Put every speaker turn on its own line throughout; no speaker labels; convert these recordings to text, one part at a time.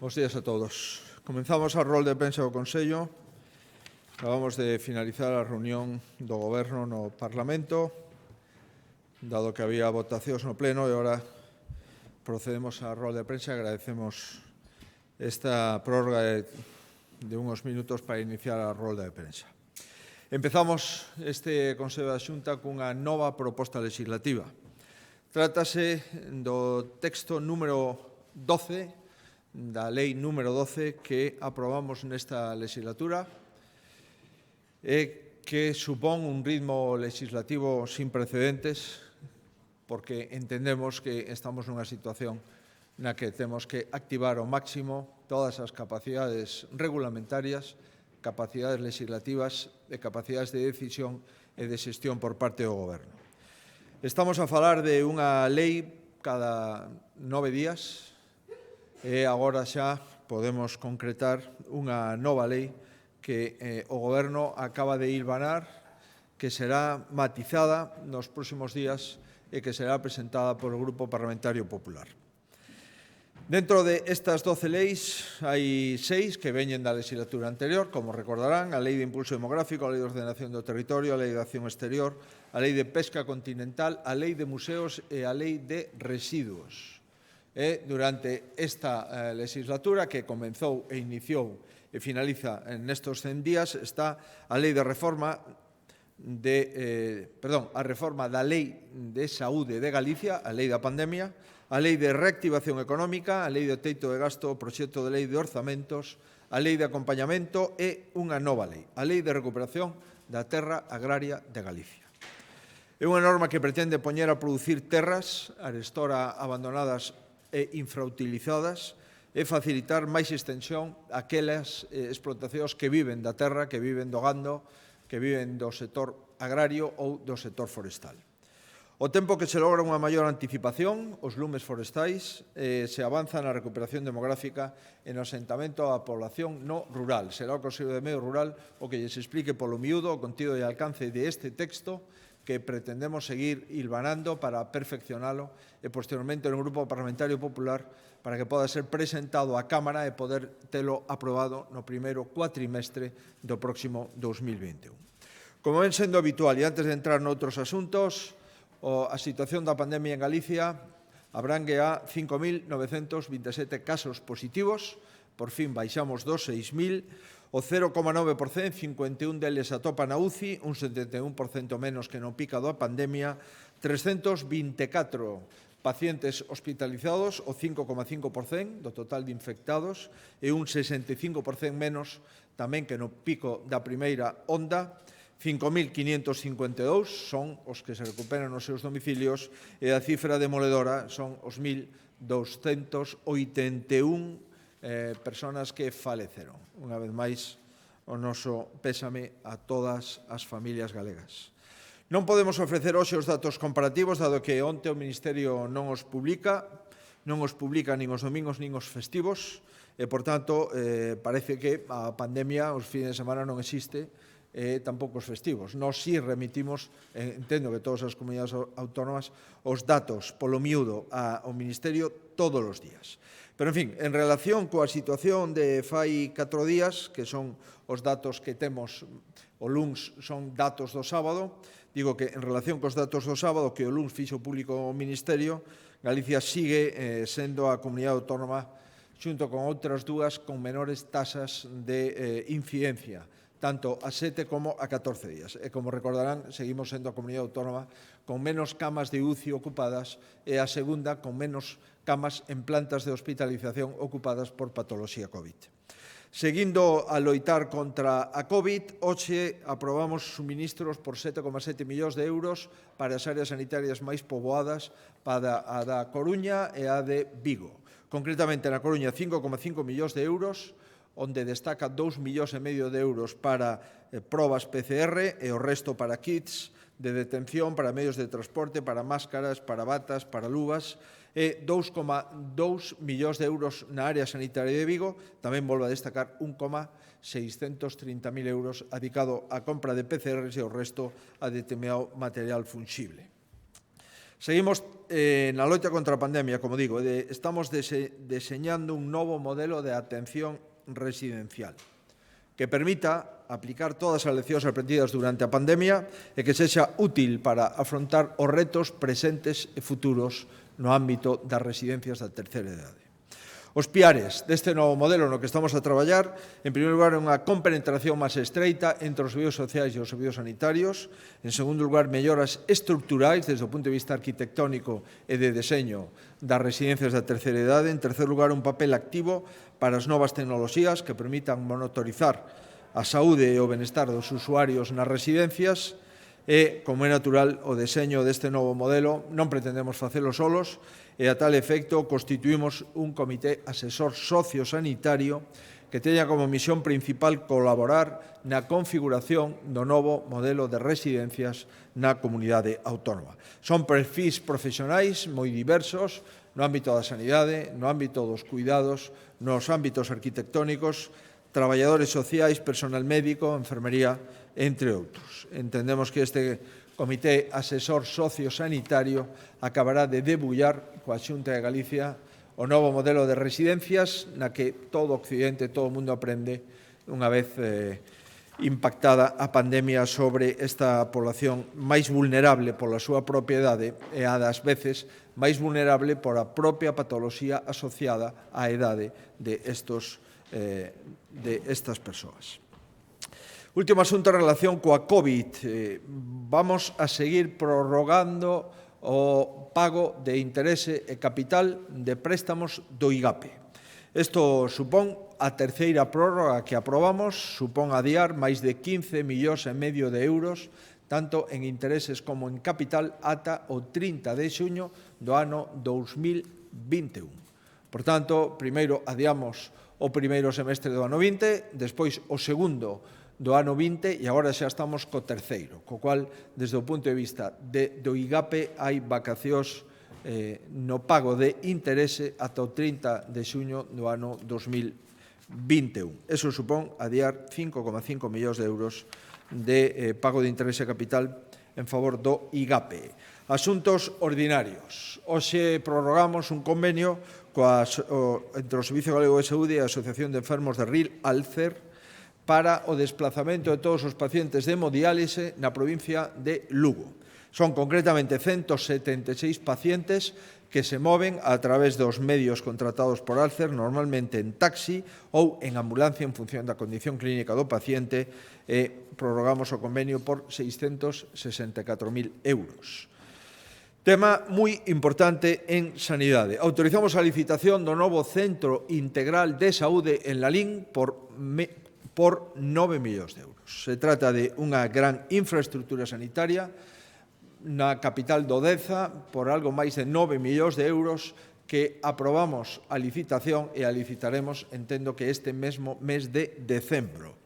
Bos días a todos. Comenzamos a rol de prensa do Consello. Acabamos de finalizar a reunión do Goberno no Parlamento, dado que había votacións no Pleno, e agora procedemos a rol de prensa. Agradecemos esta prórroga de uns minutos para iniciar a rolda de prensa. Empezamos este Consello da Xunta cunha nova proposta legislativa. Trátase do texto número 12 da Lei número 12 que aprobamos nesta legislatura e que supón un ritmo legislativo sin precedentes porque entendemos que estamos nunha situación na que temos que activar ao máximo todas as capacidades regulamentarias, capacidades legislativas e capacidades de decisión e de xestión por parte do Goberno. Estamos a falar de unha lei cada 9 días e agora xa podemos concretar unha nova lei que o Goberno acaba de hilvanar, que será matizada nos próximos días e que será presentada polo Grupo Parlamentario Popular. Dentro de estas 12 leis hai 6 que veñen da legislatura anterior, como recordarán: a Lei de Impulso Demográfico, a Lei de Ordenación do Territorio, a Lei de Acción Exterior, a Lei de Pesca Continental, a Lei de Museos e a Lei de Residuos. E durante esta legislatura que comenzou e iniciou e finaliza nestos 100 días está a Lei de Reforma a reforma da Lei de Saúde de Galicia, a Lei da Pandemia, a Lei de Reactivación Económica, a Lei do Teito de Gasto, o Proxecto de Lei de Orzamentos, a Lei de Acompañamento e unha nova lei, a Lei de Recuperación da Terra Agraria de Galicia. É unha norma que pretende poñer a producir terras arestora abandonadas e infrautilizadas e facilitar máis extensión aquelas explotacións que viven da terra, que viven do gando, que viven do sector agrario ou do sector forestal. O tempo que se logra unha maior anticipación, os lumes forestais, se avanza na recuperación demográfica e no asentamento da población no rural. Será o Consello de Medio Rural o que lles explique polo miúdo o contido e alcance deste texto que pretendemos seguir hilvanando para perfeccionalo e posteriormente no Grupo Parlamentario Popular para que poda ser presentado á Cámara e poder telo aprobado no primeiro cuatrimestre do próximo 2021. Como ven sendo habitual, e antes de entrar noutros asuntos, a situación da pandemia en Galicia abrangue a 5.927 casos positivos, por fin baixamos dos 6.000, o 0,9%, 51 deles atopan na UCI, un 71% menos que no pico da pandemia, 324 pacientes hospitalizados, o 5,5% do total de infectados, e un 65% menos tamén que no pico da primeira onda. 5.552 son os que se recuperan nos seus domicilios e a cifra demoledora son os 1.281 persoas que faleceron. Unha vez máis, o noso pésame a todas as familias galegas. Non podemos ofrecer hoxe os datos comparativos, dado que onte o Ministerio non os publica nin os domingos nin os festivos, e, por tanto, parece que a pandemia os fines de semana non existe, e tampouco os festivos. Nós si remitimos, entendo que todas as comunidades autónomas, os datos polo miúdo ao Ministerio todos os días. Pero, en fin, en relación coa situación de fai 4 días, que son os datos que temos o luns, son datos do sábado, digo que en relación cos datos do sábado que o luns fixo público o Ministerio, Galicia sigue sendo a comunidade autónoma, xunto con outras dúas, con menores tasas de incidencia, tanto a 7 como a 14 días. E, como recordarán, seguimos sendo a comunidade autónoma con menos camas de UCI ocupadas e a segunda con menos camas en plantas de hospitalización ocupadas por patoloxía COVID. Seguindo a loitar contra a COVID, hoxe aprobamos suministros por 7,7 millóns de euros para as áreas sanitarias máis poboadas, para a da Coruña e a de Vigo. Concretamente, na Coruña, 5,5 millóns de euros, onde destaca 2,5 millóns de euros para probas PCR e o resto para kits de detención, para medios de transporte, para máscaras, para batas, para luvas, e 2,2 millóns de euros na área sanitaria de Vigo. Tamén volvo a destacar 1,630.000 euros dedicado á compra de PCRs e o resto a determinado material funxible. Seguimos na loita contra a pandemia, como digo, estamos deseñando un novo modelo de atención residencial que permita aplicar todas as leccións aprendidas durante a pandemia e que sexa útil para afrontar os retos presentes e futuros no ámbito das residencias da terceira idade. Os piares deste novo modelo no que estamos a traballar, en primeiro lugar, unha compenetración máis estreita entre os servizos sociais e os servizos sanitarios. En segundo lugar, melloras estructurais desde o punto de vista arquitectónico e de deseño das residencias da terceira idade. En terceiro lugar, un papel activo para as novas tecnoloxías que permitan monitorizar a saúde e o benestar dos usuarios nas residencias. E, como é natural, o deseño deste novo modelo non pretendemos facelo solos e, a tal efecto, constituímos un comité asesor sociosanitario que teña como misión principal colaborar na configuración do novo modelo de residencias na comunidade autónoma. Son perfis profesionais moi diversos no ámbito da sanidade, no ámbito dos cuidados, nos ámbitos arquitectónicos, traballadores sociais, personal médico, enfermería, entre outros. Entendemos que este Comité Asesor Sociosanitario acabará de debullar coa Xunta de Galicia o novo modelo de residencias na que todo o Occidente, todo o mundo aprende unha vez impactada a pandemia sobre esta población máis vulnerable pola súa propiedade e a das veces máis vulnerable por a propia patoloxía asociada á idade de estas persoas. Último asunto en relación coa COVID. Vamos a seguir prorrogando o pago de interese e capital de préstamos do IGAPE. Isto supón a terceira prórroga que aprobamos, supón adiar máis de 15,5 millóns de euros, tanto en intereses como en capital, ata o 30 de xuño do ano 2021. Por tanto, primeiro adiamos o primeiro semestre do ano 20, despois o segundo do ano 20 e agora xa estamos co terceiro, co cual, desde o punto de vista do IGAPE, hai vacacións no pago de interese ata o 30 de xuño do ano 2021. Eso supón adiar 5,5 millóns de euros de pago de interese capital en favor do IGAPE. Asuntos ordinarios. Hoxe prorrogamos un convenio entre o Servicio Galego de Saúde e a Asociación de Enfermos de RIL, Alcer, para o desplazamento de todos os pacientes de hemodiálise na provincia de Lugo. Son concretamente 176 pacientes que se moven a través dos medios contratados por Alcer, normalmente en taxi ou en ambulancia en función da condición clínica do paciente, e prorrogamos o convenio por 664.000 euros. Tema moi importante en sanidade. Autorizamos a licitación do novo Centro Integral de Saúde en Lalín por 9 millóns de euros. Se trata de unha gran infraestructura sanitaria na capital do Deza por algo máis de 9 millóns de euros que aprobamos a licitación e a licitaremos, entendo que este mesmo mes de decembro.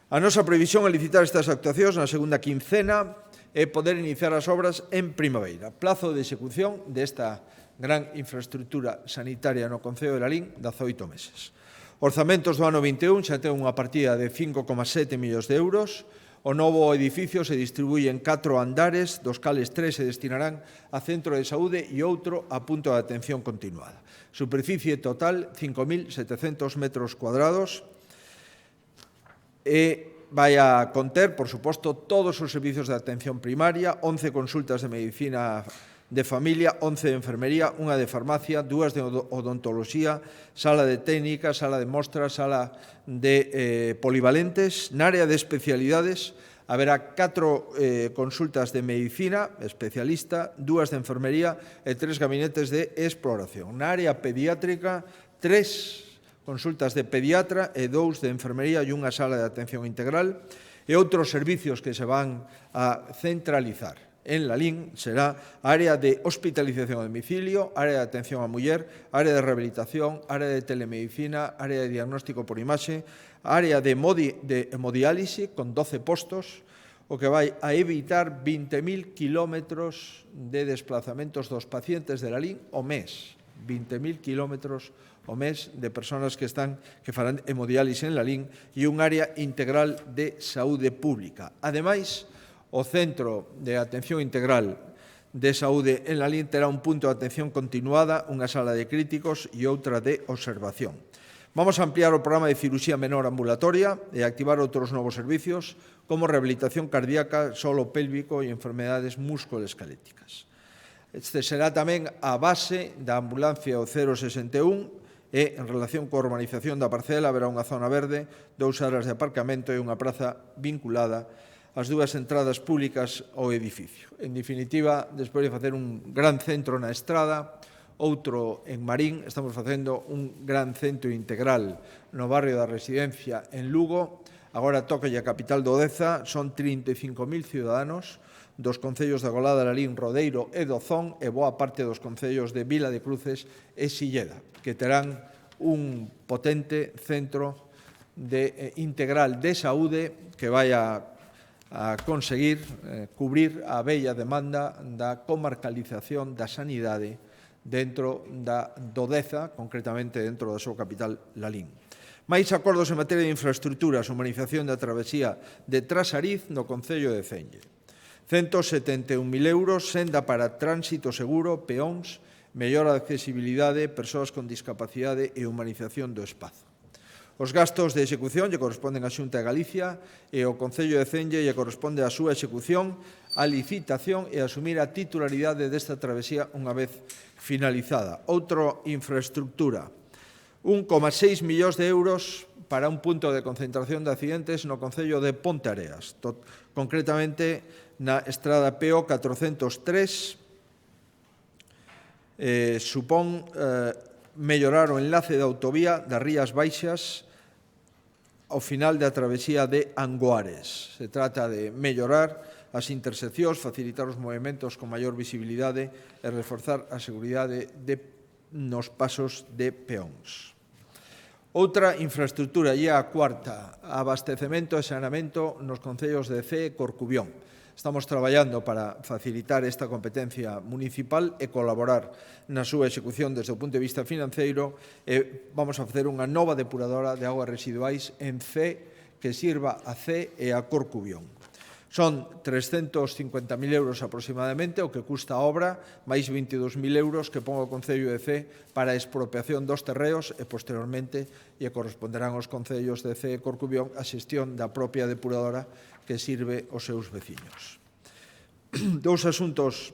A nosa previsión é licitar estas actuacións na segunda quincena e poder iniciar as obras en primavera. Plazo de execución desta gran infraestructura sanitaria no concello de Lalín, 18 meses. Orzamentos do ano 21 xa ten unha partida de 5,7 millóns de euros. O novo edificio se distribuye en 4 andares, dos cales 3 se destinarán a centro de saúde e outro a punto de atención continuada. Superficie total 5.700 metros cuadrados e vai a conter, por suposto, todos os servizos de atención primaria, 11 consultas de medicina de familia, 11 de enfermería, unha de farmacia, 2 de odontoloxía, sala de técnica, sala de mostras, sala de polivalentes. Na área de especialidades haberá 4 consultas de medicina especialista, 2 de enfermería e 3 gabinetes de exploración. Na área pediátrica, 3 consultas de pediatra e 2 de enfermería e unha sala de atención integral, e outros servicios que se van a centralizar. En Lalín será área de hospitalización a domicilio, área de atención á muller, área de rehabilitación, área de telemedicina, área de diagnóstico por imaxe, área de hemodiálise con 12 postos, o que vai a evitar 20.000 kilómetros de desplazamentos dos pacientes de Lalín ao mes. 20.000 kilómetros ao mes de persoas que farán hemodiálise en Lalín e un área integral de saúde pública. Ademais, o Centro de Atención Integral de Saúde en Lalín terá un punto de atención continuada, unha sala de críticos e outra de observación. Vamos a ampliar o programa de cirurxía menor ambulatoria e activar outros novos servicios como rehabilitación cardíaca, solo pélvico e enfermedades musculoesqueléticas. Este será tamén a base da ambulancia o 061 e, en relación coa urbanización da parcela, haberá unha zona verde, 2 áreas de aparcamento e unha praza vinculada as dúas entradas públicas ao edificio. En definitiva, despois de facer un gran centro na Estrada, outro en Marín, estamos facendo un gran centro integral no barrio da Residencia en Lugo. Agora toca a capital do Deza, son 35.000 ciudadanos dos concellos de Agolada, Lalín, Rodeiro e Dozón e boa parte dos concellos de Vila de Cruces e Silleda, que terán un potente centro integral de saúde que vai a conseguir cubrir a bella demanda da comarcalización da sanidade dentro do Deza, concretamente dentro da súa capital, Lalín. Máis acordos en materia de infraestructuras, humanización da travesía de Trasariz no Concello de Celle. 171.000 euros, senda para tránsito seguro, peóns, mellora de accesibilidade, persoas con discapacidade e humanización do espazo. Os gastos de execución lle corresponden á Xunta de Galicia e ao Concello de Celle lle corresponde a súa execución, a licitación e a asumir a titularidade desta travesía unha vez finalizada. Outra infraestructura, 1,6 millóns de euros para un punto de concentración de accidentes no Concello de Ponteareas, concretamente na Estrada PO 403, supón mellorar o enlace da autovía das Rías Baixas ao final da travesía de Angoares. Se trata de mellorar as interseccións, facilitar os movimentos con maior visibilidade e reforzar a seguridade nos pasos de peóns. Outra infraestructura, e a cuarta, abastecemento e saneamento nos concellos de Cee e Corcubión. Estamos traballando para facilitar esta competencia municipal e colaborar na súa execución desde o punto de vista financeiro e vamos a facer unha nova depuradora de augas residuais en Cee que sirva a Cee e a Corcubión. Son 350.000 euros aproximadamente o que custa a obra, máis 22.000 euros que pon o Concello de Cee para a expropiación dos terreos e posteriormente lle corresponderán aos concellos de Cee e Corcubión a xestión da propia depuradora que sirve aos seus veciños. Dous asuntos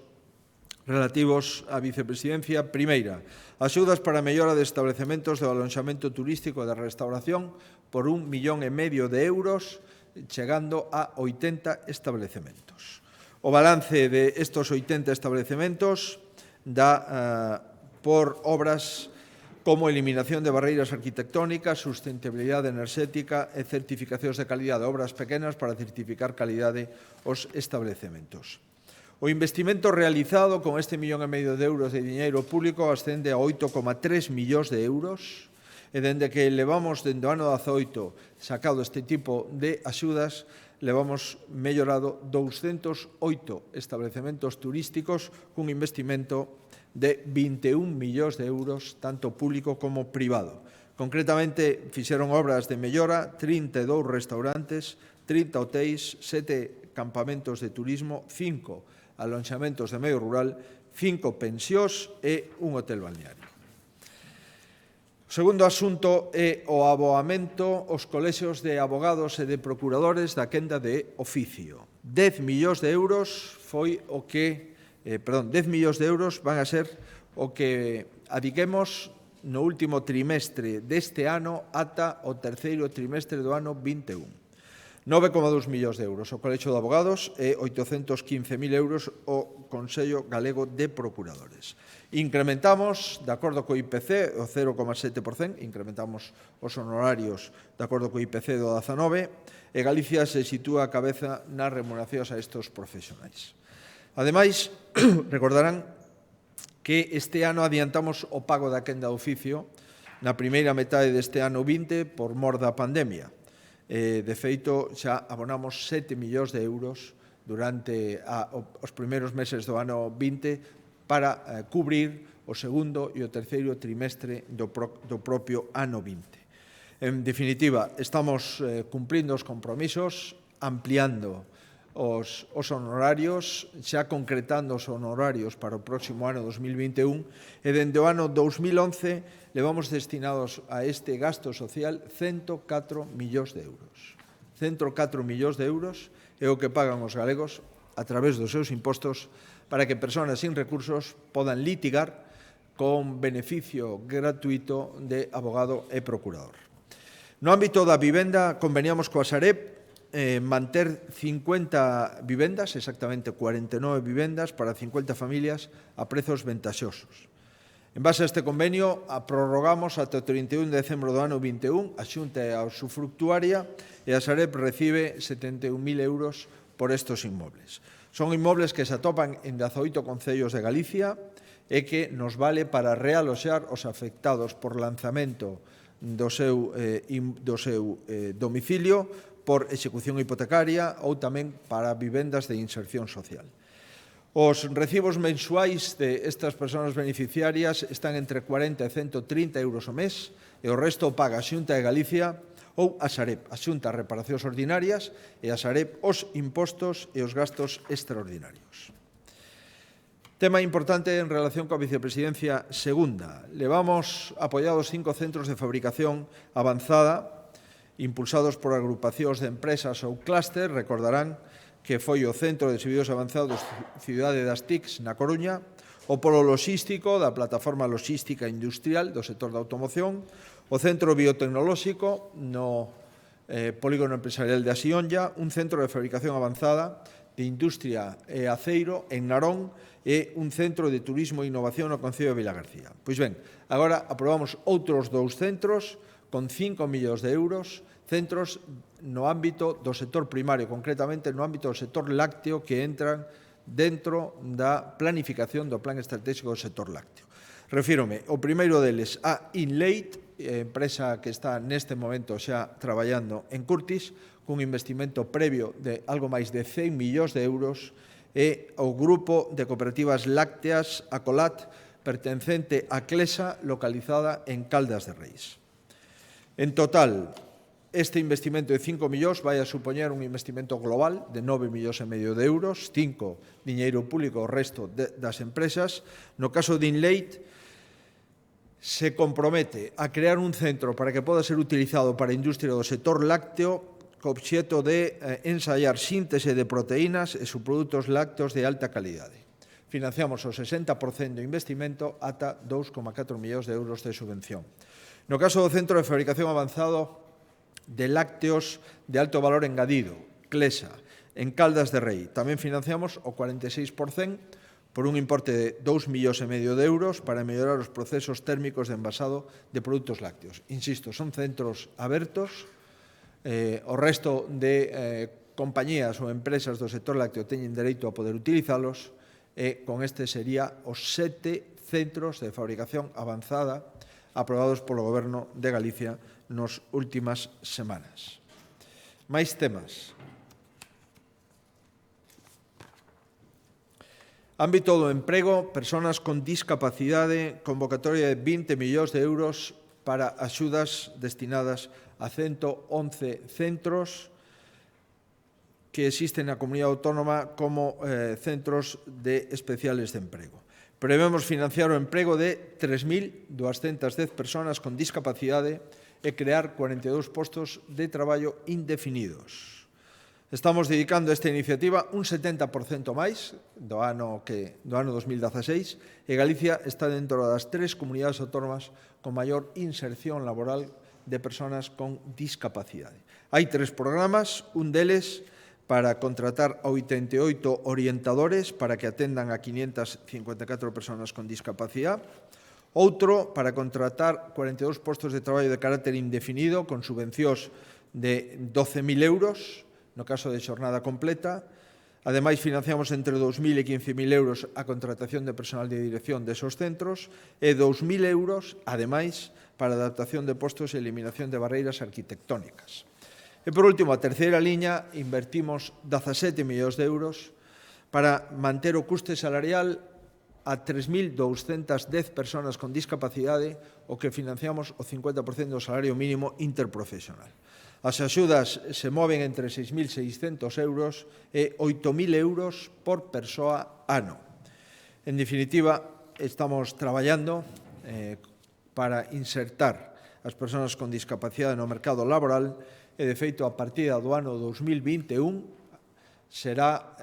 relativos á vicepresidencia. Primeira, axudas para a mellora de establecementos de alonxamento turístico e de restauración por 1,5 millón de euros, chegando a 80 establecementos. O balance de estos 80 establecementos dá por obras como eliminación de barreiras arquitectónicas, sustentabilidade enerxética e certificacións de calidade, obras pequenas para certificar calidade aos establecementos. O investimento realizado con este 1,5 millón de euros de diñeiro público ascende a 8,3 millóns de euros e dende que levamos dende o ano 18 sacado este tipo de axudas, levamos mellorado 208 establecementos turísticos cun investimento de 21 millóns de euros, tanto público como privado. Concretamente, fixeron obras de mellora 32 restaurantes, 30 hotéis, 7 campamentos de turismo, 5 alonxamentos de medio rural, 5 pensións e un hotel balneario. O segundo asunto é o aboamento aos colexios de abogados e de procuradores da quenda de oficio. 10 millóns de euros foi o que 10 millóns de euros van a ser o que adiquemos no último trimestre deste ano ata o terceiro trimestre do ano 21. 9,2 millóns de euros o Colexio de Abogados e 815.000 euros o Consello Galego de Procuradores. Incrementamos, de acordo co IPC, o 0,7%, incrementamos os honorarios de acordo co IPC do 19, e Galicia se sitúa a cabeza nas remuneracións a estes profesionais. Ademais, recordarán que este ano adiantamos o pago da quenda de oficio na primeira metade deste ano 20 por mor da pandemia. De feito, xa abonamos 7 millóns de euros durante os primeiros meses do ano 20 para cubrir o segundo e o terceiro trimestre do propio ano 20. En definitiva, estamos cumprindo os compromisos, ampliando os honorarios, xa concretando os honorarios para o próximo ano 2021, e dende o ano 2011 levamos destinados a este gasto social 104 millóns de euros. 104 millóns de euros é o que pagan os galegos a través dos seus impostos para que persoas sin recursos podan litigar con beneficio gratuito de abogado e procurador. No ámbito da vivenda, conveniamos coa Sareb manter 50 vivendas, exactamente 49 vivendas para 50 familias a prezos ventaxosos. En base a este convenio, prorrogamos ata o 31 de decembro do ano 21, a Xunta é a usufructuaria e a Sareb recibe 71.000 euros por estes inmobles. Son inmobles que se atopan en 18 concellos de Galicia e que nos vale para realoxar os afectados por lanzamento do seu domicilio, por execución hipotecaria ou tamén para vivendas de inserción social. Os recibos mensuais de estas persoas beneficiarias están entre 40 e 130 euros ao mes e o resto paga a Xunta de Galicia ou a Sareb, a Xunta as reparacións ordinarias e a Sareb os impostos e os gastos extraordinarios. Tema importante en relación coa vicepresidencia segunda. Levamos apoiados 5 centros de fabricación avanzada impulsados por agrupacións de empresas ou clúster. Recordarán que foi o Centro de Servicios Avanzados Cidade das TICs na Coruña, o polo logístico da Plataforma Logística Industrial do sector da automoción, o Centro Biotecnolóxico no Polígono Empresarial de Asionlla, un centro de fabricación avanzada de industria e aceiro en Narón e un centro de turismo e innovación no Concello de Vilagarcía. Pois ben, agora aprobamos outros 2 centros con 5 millóns de euros, centros no ámbito do sector primario, concretamente no ámbito do sector lácteo, que entran dentro da planificación do Plan Estratégico do Sector Lácteo. Refírome, o primeiro deles a Inlate, empresa que está neste momento xa traballando en Curtis, cun investimento previo de algo máis de 100 millóns de euros, e o grupo de cooperativas lácteas Acolat, pertencente a Clesa, localizada en Caldas de Reis. En total, este investimento de 5 millóns vai a supoñer un investimento global de 9,5 millóns de euros, 5 diñeiro público, o resto das empresas. No caso de Inlate, se compromete a crear un centro para que poda ser utilizado para a industria do sector lácteo co obxeto de ensaiar síntese de proteínas e subprodutos lácteos de alta calidade. Financiamos o 60% do investimento ata 2,4 millóns de euros de subvención. No caso do Centro de Fabricación Avanzado de lácteos de alto valor engadido, Clesa, en Caldas de Rei, tamén financiamos o 46% por un importe de 2,5 millóns de euros para mellorar os procesos térmicos de envasado de produtos lácteos. Insisto, son centros abertos, o resto de compañías ou empresas do sector lácteo teñen dereito a poder utilizalos, e con este sería os 7 centros de fabricación avanzada aprobados polo Goberno de Galicia nas últimas semanas. Máis temas. Ámbito do emprego, persoas con discapacidade, convocatoria de 20 millóns de euros para axudas destinadas a 111 centros que existen na comunidade autónoma como centros de especiales de emprego. Prevemos financiar o emprego de 3.210 persoas con discapacidade e crear 42 postos de traballo indefinidos. Estamos dedicando a esta iniciativa un 70% máis do ano 2016 e Galicia está dentro das 3 comunidades autónomas con maior inserción laboral de persoas con discapacidade. Hai 3 programas, un deles para contratar a 88 orientadores para que atendan a 554 persoas con discapacidade, outro para contratar 42 postos de traballo de carácter indefinido con subvencións de 12.000 euros, no caso de xornada completa. Ademais, financiamos entre 2.000 e 15.000 euros a contratación de personal de dirección desos centros e 2.000 euros, ademais, para a adaptación de postos e eliminación de barreiras arquitectónicas. E, por último, a terceira liña, invertimos 17 millóns de euros para manter o custe salarial a 3.210 persoas con discapacidade, o que financiamos o 50% do salario mínimo interprofesional. As axudas se moven entre 6.600 euros e 8.000 euros por persoa ano. En definitiva, estamos traballando para insertar as persoas con discapacidade no mercado laboral e, de feito, a partida do ano 2021 será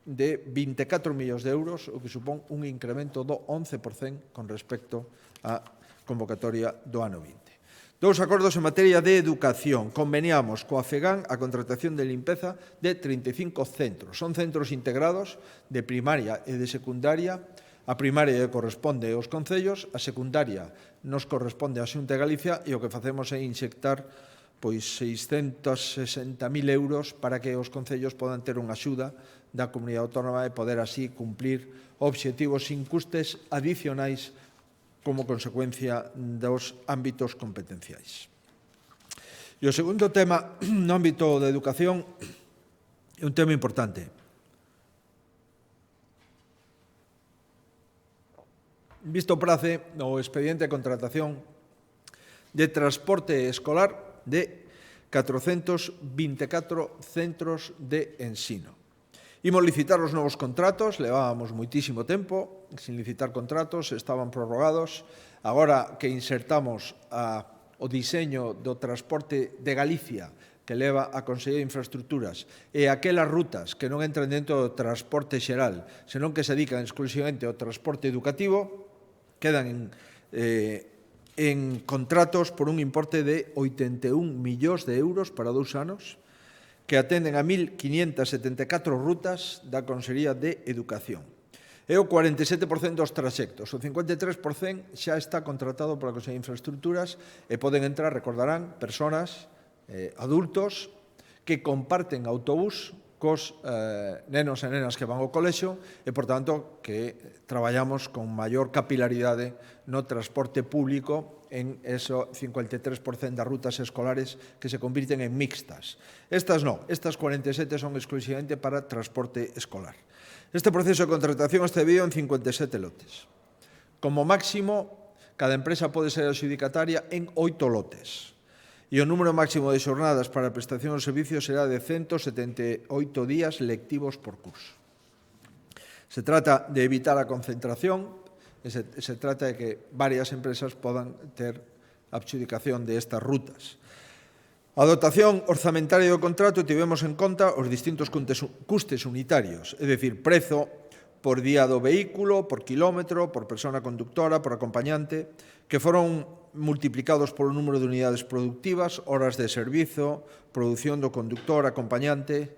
de 24 millóns de euros, o que supón un incremento do 11% con respecto á convocatoria do ano 20. Dous acordos en materia de educación. Conveniamos coa FEGAN a contratación de limpeza de 35 centros. Son centros integrados de primaria e de secundaria. A primaria corresponde aos concellos, a secundaria nos corresponde á Xunta de Galicia e o que facemos é inxectar 660.000 euros para que os concellos podan ter unha axuda da comunidade autónoma e poder así cumprir obxectivos sin custes adicionais como consecuencia dos ámbitos competenciais. E o segundo tema no ámbito da educación é un tema importante. Visto prace o expediente de contratación de transporte escolar de 424 centros de ensino. Imos licitar os novos contratos, levábamos moitísimo tempo sin licitar contratos, estaban prorrogados. Agora que insertamos o diseño do transporte de Galicia que leva a Consellería de Infraestructuras e aquelas rutas que non entran dentro do transporte xeral, senón que se dedican exclusivamente ao transporte educativo, quedan en contratos por un importe de 81 millóns de euros para 2 anos, que atenden a 1.574 rutas da Consellería de Educación. É o 47% dos traxectos. O 53% xa está contratado pola Consellería de Infraestructuras e poden entrar, recordarán, persoas, adultos, que comparten autobús cos nenos e nenas que van ao colexio e, por tanto, que traballamos con maior capilaridade no transporte público en eso 53% das rutas escolares que se convirten en mixtas. Estas non, estas 47 son exclusivamente para transporte escolar. Este proceso de contratación está dividido en 57 lotes. Como máximo, cada empresa pode ser adxudicataria en 8 lotes. E o número máximo de xornadas para a prestación dos servicios será de 178 días lectivos por curso. Se trata de evitar a concentración. Se trata de que varias empresas podan ter a adxudicación de estas rutas. A dotación orzamentaria do contrato tivemos en conta os distintos custes unitarios, é dicir, prezo por día do vehículo, por quilómetro, por persona conductora, por acompañante, que foron multiplicados polo número de unidades productivas, horas de servizo, produción do conductor, acompañante,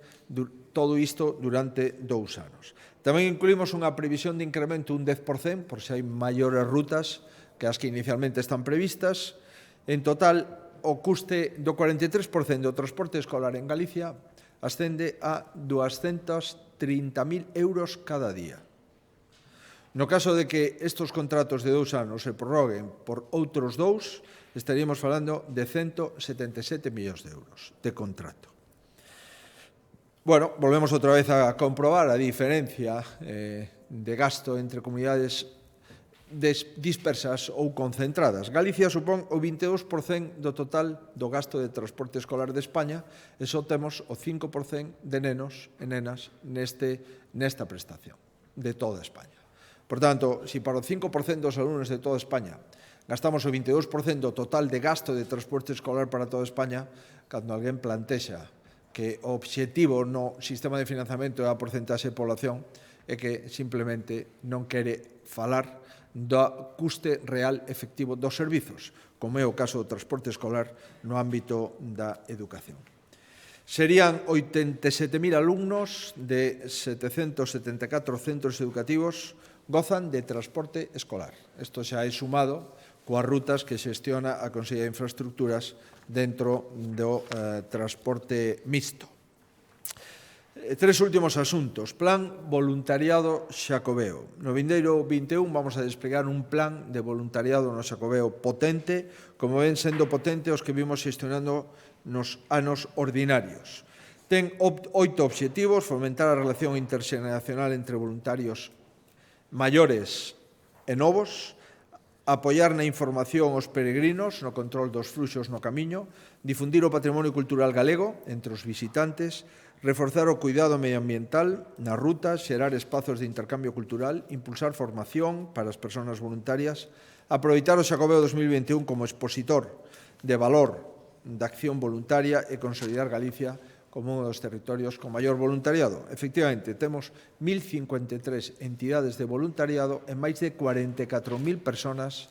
todo isto durante 2 anos. Tamén incluímos unha previsión de incremento un 10%, por se hai maiores rutas que as que inicialmente están previstas. En total, o custe do 43% do transporte escolar en Galicia ascende a 230.000 euros cada día. No caso de que estes contratos de 2 anos se prorroguen por outros 2, estaríamos falando de 177 millóns de euros de contrato. Bueno, volvemos outra vez a comprobar a diferencia de gasto entre comunidades dispersas ou concentradas. Galicia supón o 22% do total do gasto de transporte escolar de España e só temos o 5% de nenos e nenas nesta prestación de toda España. Por tanto, se para o 5% dos alumnos de toda España gastamos o 22% total de gasto de transporte escolar para toda España, cando alguén plantexa que o obxectivo no sistema de financiamento é a porcentaxe de población é que simplemente non quere falar do custe real efectivo dos servizos, como é o caso do transporte escolar no ámbito da educación. Serían 87.000 alumnos de 774 centros educativos gozan de transporte escolar. Isto xa é sumado coas rutas que xestiona a Consellería de Infraestructuras dentro do transporte mixto. 3 últimos asuntos. Plan voluntariado Xacobeo. No vindeiro 21 vamos a desplegar un plan de voluntariado no Xacobeo potente, como ven sendo potente os que vimos xestionando nos anos ordinarios. Ten 8 obxectivos: fomentar a relación interxeneracional entre voluntarios maiores e novos, apoiar na información aos peregrinos, no control dos fluxos no camiño, difundir o patrimonio cultural galego entre os visitantes, reforzar o cuidado medioambiental nas rutas, xerar espazos de intercambio cultural, impulsar formación para as persoas voluntarias, aproveitar o Xacobeo 2021 como expositor de valor da acción voluntaria e consolidar Galicia como un dos territorios con maior voluntariado. Efectivamente, temos 1.053 entidades de voluntariado e máis de 44.000 persoas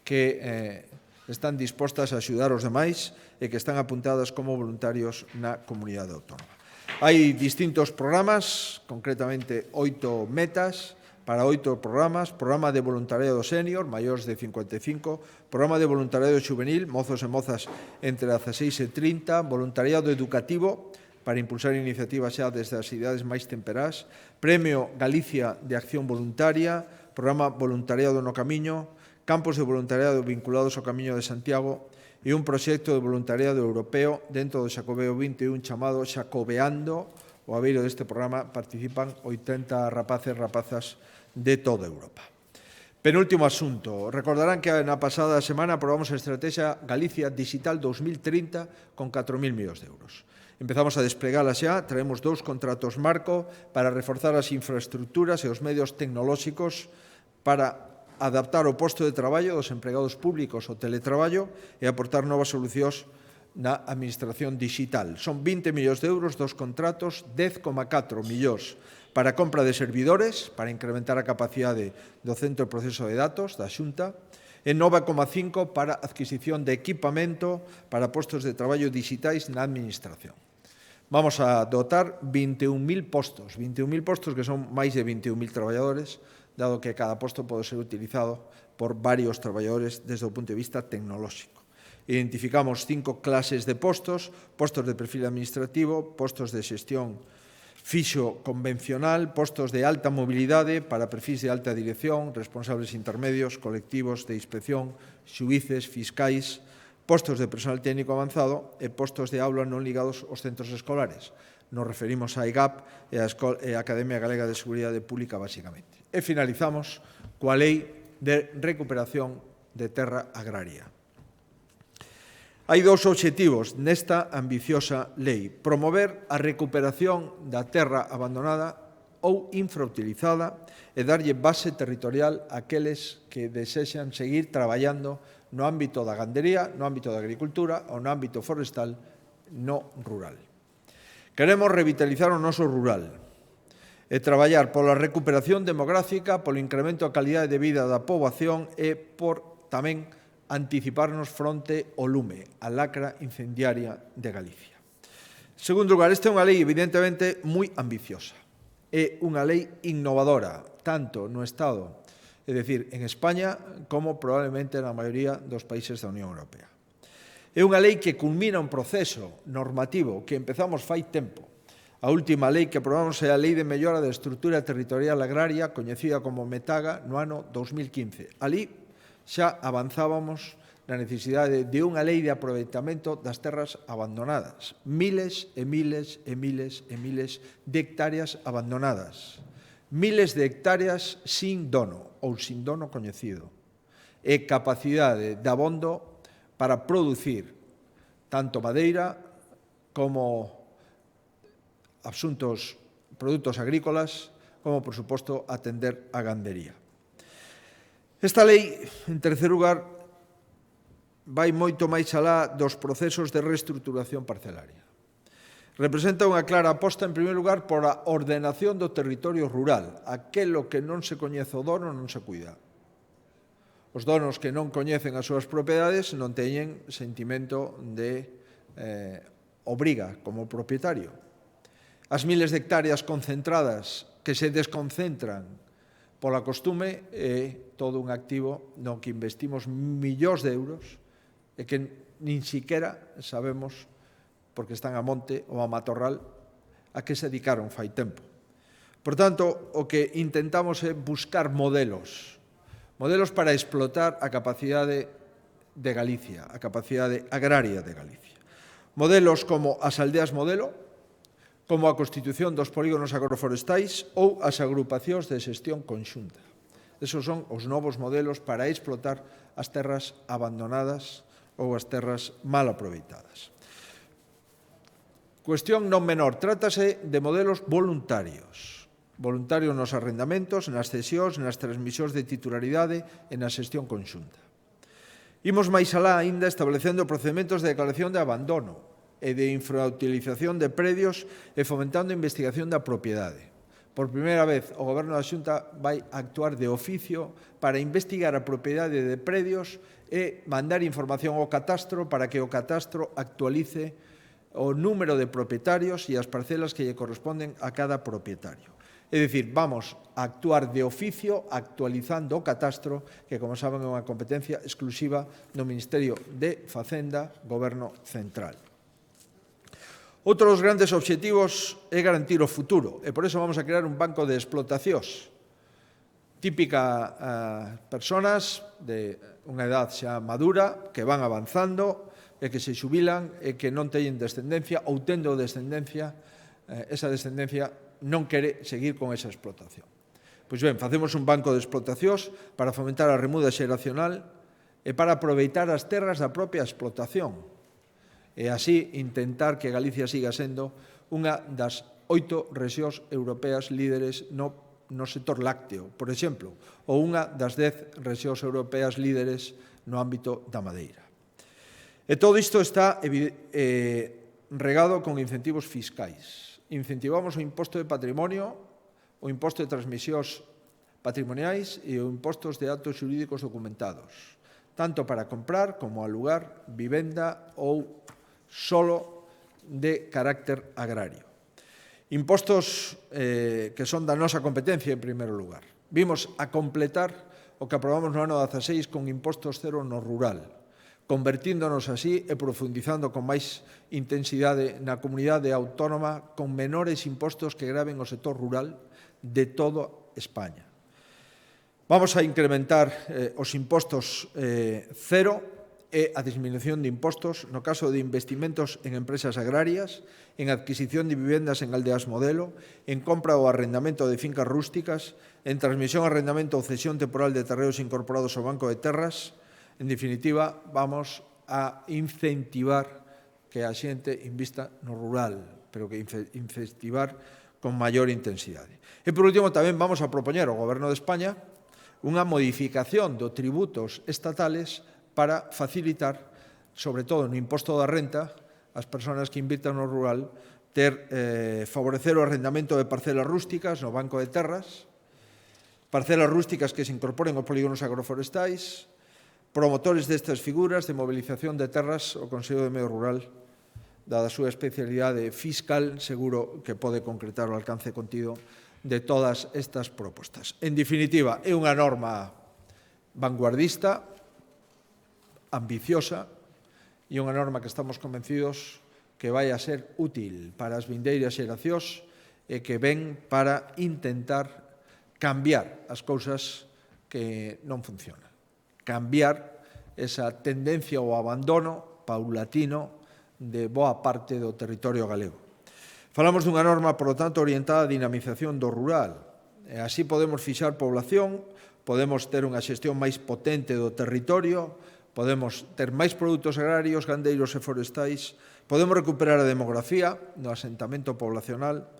que están dispostas a axudar os demais e que están apuntadas como voluntarios na comunidade autónoma. Hai distintos programas, concretamente 8 metas para 8 programas, programa de voluntariado senior, maiores de 55, programa de voluntariado juvenil, mozos e mozas entre 16 e 30, voluntariado educativo para impulsar iniciativas xa desde as idades máis temperás, Premio Galicia de Acción Voluntaria, programa Voluntariado no Camiño, campos de voluntariado vinculados ao Camiño de Santiago e un proxecto de voluntariado europeo dentro do Xacobeo 21 chamado Xacobeando. O abeiro deste programa participan 80 rapaces e rapazas de toda Europa. Penúltimo asunto. Recordarán que na pasada semana aprobamos a Estrategia Galicia Digital 2030 con 4.000 millóns de euros. Empezamos a desplegala xa, traemos 2 contratos marco para reforzar as infraestructuras e os medios tecnolóxicos para adaptar o posto de traballo dos empregados públicos ao teletraballo e aportar novas solucións na administración digital. Son 20 millóns de euros dos contratos, 10,4 millóns para a compra de servidores, para incrementar a capacidade do Centro de Proceso de Datos da Xunta, e 9,5 para adquisición de equipamento para postos de traballo digitais na administración. Vamos a dotar 21.000 postos que son máis de 21.000 traballadores, dado que cada posto pode ser utilizado por varios traballadores desde o punto de vista tecnolóxico. Identificamos 5 clases de postos de perfil administrativo, postos de xestión fixo convencional, postos de alta mobilidade para perfis de alta dirección, responsables intermedios, colectivos de inspección, xuíces, fiscais, postos de personal técnico avanzado e postos de aula non ligados aos centros escolares. Nos referimos á IGAP e á Academia Galega de Seguridade Pública, basicamente. E finalizamos coa Lei de Recuperación de Terra Agraria. Hai 2 obxectivos nesta ambiciosa lei. Promover a recuperación da terra abandonada ou infrautilizada e darlle base territorial àqueles que desexan seguir traballando no ámbito da gandería, no ámbito da agricultura ou no ámbito forestal no rural. Queremos revitalizar o noso rural e traballar pola recuperación demográfica, polo incremento da calidade de vida da poboación e por tamén anticiparnos fronte ao lume, a lacra incendiaria de Galicia. En segundo lugar, esta é unha lei evidentemente moi ambiciosa. É unha lei innovadora, tanto no Estado, é dicir, en España, como probablemente na maioría dos países da Unión Europea. É unha lei que culmina un proceso normativo que empezamos fai tempo. A última lei que aprobamos é a Lei de Mellora da Estrutura Territorial Agraria, coñecida como METAGA, no ano 2015. Ali xa avanzábamos na necesidade de unha lei de aproveitamento das terras abandonadas. Miles e miles e miles e miles de hectáreas abandonadas. Miles de hectáreas sin dono ou sin dono coñecido. E capacidade de abondo para producir tanto madeira como produtos agrícolas, como, por suposto, atender a gandería. Esta lei, en terceiro lugar, vai moito máis alá dos procesos de reestruturación parcelaria. Representa unha clara aposta, en primeiro lugar, por a ordenación do territorio rural. Aquelo que non se coñece o dono non se cuida. Os donos que non coñecen as súas propiedades non teñen sentimento de obriga como propietario. As miles de hectáreas concentradas que se desconcentran pola costume é todo un activo no que investimos millóns de euros e que nin siquiera sabemos, porque están a monte ou a matorral, a que se dedicaron fai tempo. Por tanto, o que intentamos é buscar modelos para explotar a capacidade de Galicia, a capacidade agraria de Galicia. Modelos como as aldeas modelo, como a constitución dos polígonos agroforestais ou as agrupacións de xestión conxunta. Esos son os novos modelos para explotar as terras abandonadas ou as terras mal aproveitadas. Cuestión non menor, trátase de modelos voluntarios. Voluntarios nos arrendamentos, nas cesións, nas transmisións de titularidade e na xestión conxunta. Imos máis alá aínda establecendo procedementos de declaración de abandono e de infrautilización de predios e fomentando a investigación da propiedade. Por primeira vez, o Goberno da Xunta vai actuar de oficio para investigar a propiedade de predios e mandar información ao catastro para que o catastro actualice o número de propietarios e as parcelas que lle corresponden a cada propietario. É dicir, vamos a actuar de oficio actualizando o catastro, que, como saben, é unha competencia exclusiva do Ministerio de Facenda, Goberno Central. Outro dos grandes obxectivos é garantir o futuro, e por iso vamos a crear un banco de explotacións. Típica personas de unha edad xa madura que van avanzando e que se xubilan e que non teñen descendencia ou tendo descendencia, esa descendencia non quere seguir con esa explotación. Pois ben, facemos un banco de explotacións para fomentar a remuda xeracional e para aproveitar as terras da propia explotación e así intentar que Galicia siga sendo unha das 8 rexións europeas líderes no sector lácteo, por exemplo, ou unha das 10 rexións europeas líderes no ámbito da madeira. E todo isto está regado con incentivos fiscais. Incentivamos o imposto de patrimonio, o imposto de transmisións patrimoniais e o impostos de actos xurídicos documentados, tanto para comprar como alugar vivenda ou solo de carácter agrario. Impostos que son da nosa competencia en primeiro lugar. Vimos a completar o que aprobamos no ano 16 con impostos cero no rural, convertíndonos así e profundizando con máis intensidade na comunidade autónoma con menores impostos que graven o sector rural de toda España. Vamos a incrementar os impostos cero e a disminución de impostos no caso de investimentos en empresas agrarias, en adquisición de vivendas en aldeas modelo, en compra ou arrendamento de fincas rústicas, en transmisión, arrendamento ou cesión temporal de terreos incorporados ao Banco de Terras. En definitiva, vamos a incentivar que a xente invista no rural, pero que incentivar con maior intensidade. E, por último, tamén vamos a propoñer ao Goberno de España unha modificación dos tributos estatales para facilitar, sobre todo no imposto da renta, as persoas que invirtan no rural, favorecer o arrendamento de parcelas rústicas no Banco de Terras, parcelas rústicas que se incorporen aos polígonos agroforestais, promotores destas figuras de mobilización de terras, o Consello de Medio Rural, dada a súa especialidade fiscal, seguro que pode concretar o alcance contido de todas estas propostas. En definitiva, é unha norma vanguardista, ambiciosa, e unha norma que estamos convencidos que vai a ser útil para as vindeiras xeracións e que ven para intentar cambiar as cousas que non funcionan. Cambiar esa tendencia ao abandono paulatino de boa parte do territorio galego. Falamos dunha norma, por lo tanto, orientada á dinamización do rural. E así podemos fixar población, podemos ter unha xestión máis potente do territorio, podemos ter máis produtos agrarios, gandeiros e forestais, podemos recuperar a demografía no asentamento poblacional,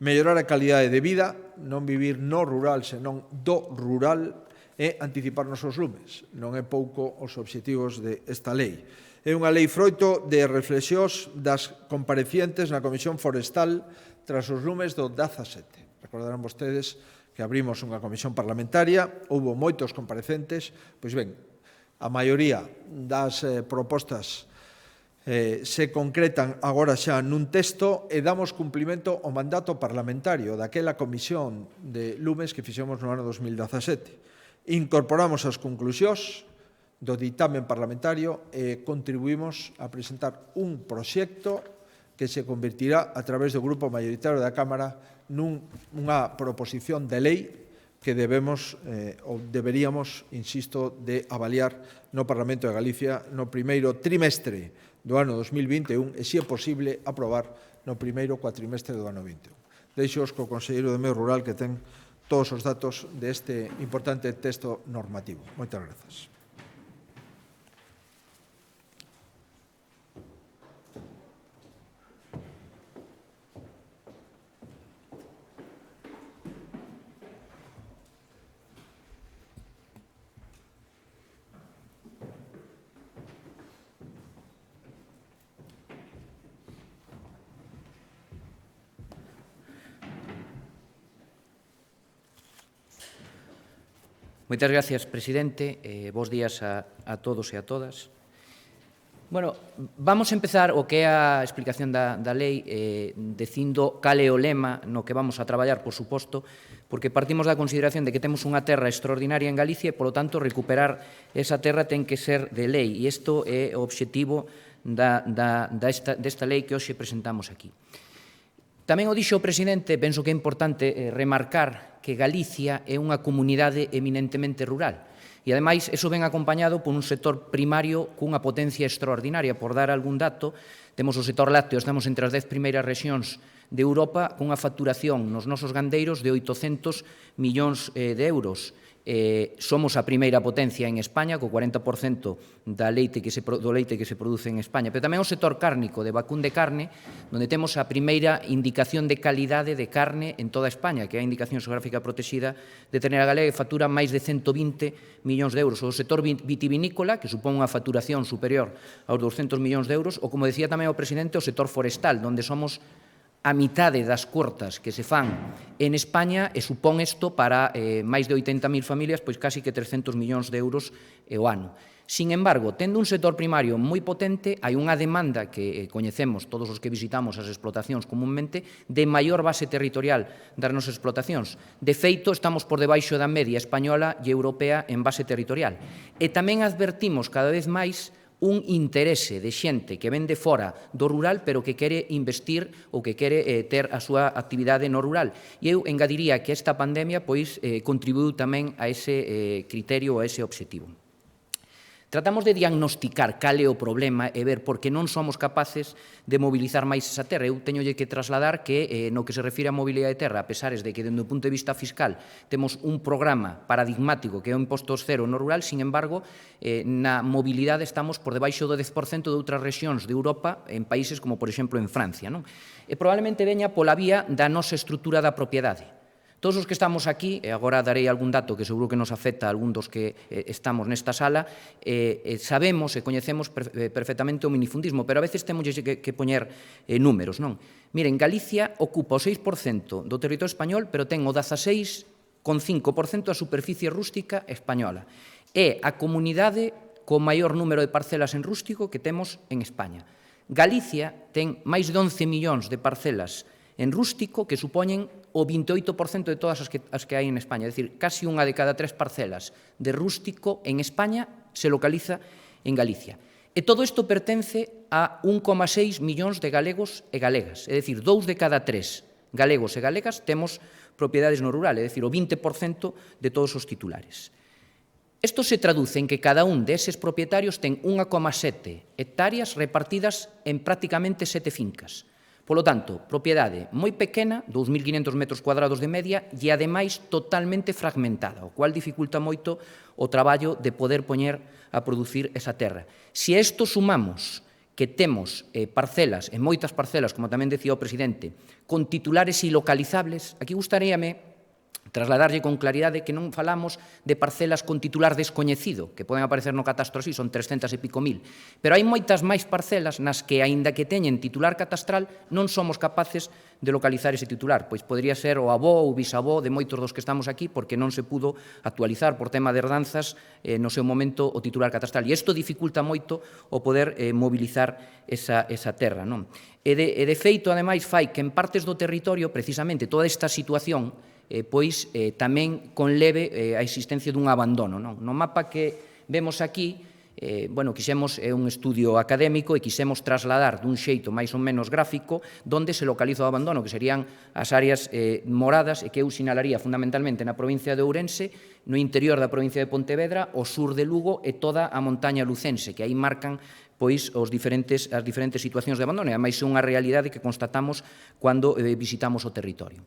mellorar a calidade de vida, non vivir no rural, senón do rural, e anticiparnos os lumes. Non é pouco os obxectivos desta lei. É unha lei froito de reflexións das comparecientes na Comisión Forestal tras os lumes do 17. Recordarán vostedes que abrimos unha comisión parlamentaria, houve moitos comparecentes, pois ben, a maioría das propostas se concretan agora xa nun texto e damos cumplimento ao mandato parlamentario daquela comisión de lumes que fixemos no ano 2017. Incorporamos as conclusións do ditamen parlamentario e contribuímos a presentar un proxecto que se convertirá a través do grupo maioritario da Cámara nunha proposición de lei que debemos ou deberíamos, insisto, de avaliar no Parlamento de Galicia no primeiro trimestre do ano 2021 e, se é posible, aprobar no primeiro cuatrimestre do ano 21. Deixo-os co conselleiro de Medio Rural que ten todos os datos deste importante texto normativo. Moitas grazas.
Moitas gracias, presidente. Bos días a todos e a todas. Bueno, vamos a empezar o que é a explicación da lei dicindo cal é o lema no que vamos a traballar, por suposto, porque partimos da consideración de que temos unha terra extraordinaria en Galicia e, polo tanto, recuperar esa terra ten que ser de lei. E isto é o obxectivo desta lei que hoxe presentamos aquí. Tamén o dixo o presidente, penso que é importante remarcar que Galicia é unha comunidade eminentemente rural. E, ademais, iso ven acompañado por un sector primario cunha potencia extraordinaria. Por dar algún dato, temos o sector lácteo, estamos entre as 10 primeiras rexións de Europa cunha facturación nos nosos gandeiros de 800 millóns de euros. Somos a primeira potencia en España, co 40% do leite que se produce en España, pero tamén o sector cárnico, de vacún de carne, onde temos a primeira indicación de calidade de carne en toda España, que é a indicación xeográfica protexida de ternera galega, que factura máis de 120 millóns de euros. O sector vitivinícola, que supón unha facturación superior aos 200 millóns de euros, ou, como decía tamén o presidente, o sector forestal, onde somos a mitade das cortas que se fan en España e supón isto para máis de 80.000 familias, pois casi que 300 millóns de euros o ano. Sin embargo, tendo un sector primario moi potente, hai unha demanda que coñecemos todos os que visitamos as explotacións comunmente de maior base territorial das nosas explotacións. De feito, estamos por debaixo da media española e europea en base territorial. E tamén advertimos cada vez máis un interese de xente que ven de fora do rural, pero que quere investir ou que quere ter a súa actividade no rural. E eu engadiría que esta pandemia contribuiu tamén a ese criterio, a ese obxectivo. Tratamos de diagnosticar cal é o problema e ver por que non somos capaces de mobilizar máis esa terra. Eu teñolle que trasladar que no que se refire a mobilidade de terra, a pesares de que, dende o punto de vista fiscal, temos un programa paradigmático que é o imposto cero no rural, sin embargo, na mobilidade estamos por debaixo do 10% de outras rexións de Europa, en países como, por exemplo, en Francia. E probablemente veña pola vía da nosa estrutura da propiedade. Todos os que estamos aquí, e agora darei algún dato que seguro que nos afecta a algún dos que estamos nesta sala, sabemos e coñecemos perfectamente o minifundismo, pero a veces temos que poñer números, non? Miren, Galicia ocupa o 6% do territorio español, pero ten o 16,5% da superficie rústica española. É a comunidade co maior número de parcelas en rústico que temos en España. Galicia ten máis de 11 millóns de parcelas en rústico que supoñen o 28% de todas as que hai en España. É dicir, casi unha de cada 3 parcelas de rústico en España se localiza en Galicia. E todo isto pertence a 1,6 millóns de galegos e galegas. É dicir, 2 de cada 3 galegos e galegas temos propiedades no rural, é dicir, o 20% de todos os titulares. Isto se traduce en que cada un deses propietarios ten 1,7 hectáreas repartidas en prácticamente 7 fincas. Polo tanto, propiedade moi pequena, 2.500 metros cuadrados de media, e ademais totalmente fragmentada, o cual dificulta moito o traballo de poder poñer a producir esa terra. Se a isto sumamos que temos parcelas, e moitas parcelas, como tamén decía o presidente, con titulares ilocalizables, aquí gustaríame trasladarlle con claridade que non falamos de parcelas con titular descoñecido, que poden aparecer no catastro así, son 300 e pico mil, pero hai moitas máis parcelas nas que, aínda que teñen titular catastral, non somos capaces de localizar ese titular, pois podría ser o avó ou bisavó de moitos dos que estamos aquí, porque non se pudo actualizar por tema de herdanzas no seu momento o titular catastral. E isto dificulta moito o poder mobilizar esa terra. E de feito, ademais, fai que en partes do territorio, precisamente, toda esta situación tamén conleve a existencia dun abandono. No mapa que vemos aquí, quixemos un estudio académico e quixemos trasladar dun xeito máis ou menos gráfico onde se localiza o abandono, que serían as áreas moradas e que eu sinalaría fundamentalmente na provincia de Ourense, no interior da provincia de Pontevedra, o sur de Lugo e toda a montaña lucense, que aí marcan as diferentes situacións de abandono, e ademais é unha realidade que constatamos cando visitamos o territorio.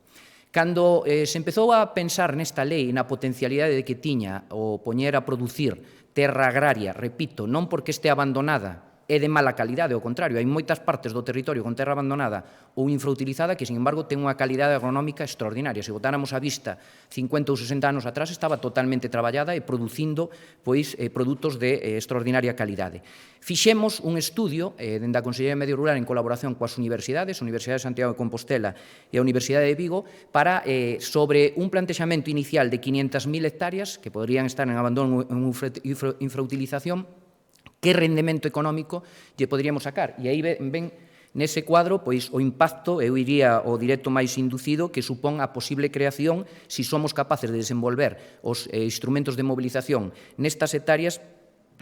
Cando se empezou a pensar nesta lei, na potencialidade que tiña o poñer a producir terra agraria, repito, non porque este abandonada é de mala calidade, ao contrario, hai moitas partes do territorio con terra abandonada ou infrautilizada que, sin embargo, ten unha calidade agronómica extraordinaria. Se botáramos a vista 50 ou 60 anos atrás, estaba totalmente traballada e producindo produtos de extraordinaria calidade. Fixemos un estudio dende a Consellería de Medio Rural en colaboración coas universidades, a Universidade de Santiago de Compostela e a Universidade de Vigo, para sobre un plantexamento inicial de 500.000 hectáreas que podrían estar en abandono en infrautilización, que rendemento económico lle poderíamos sacar. E aí ven nese cuadro pois o impacto, eu iría o directo máis inducido, que supón a posible creación, se somos capaces de desenvolver os instrumentos de movilización nestas hectáreas,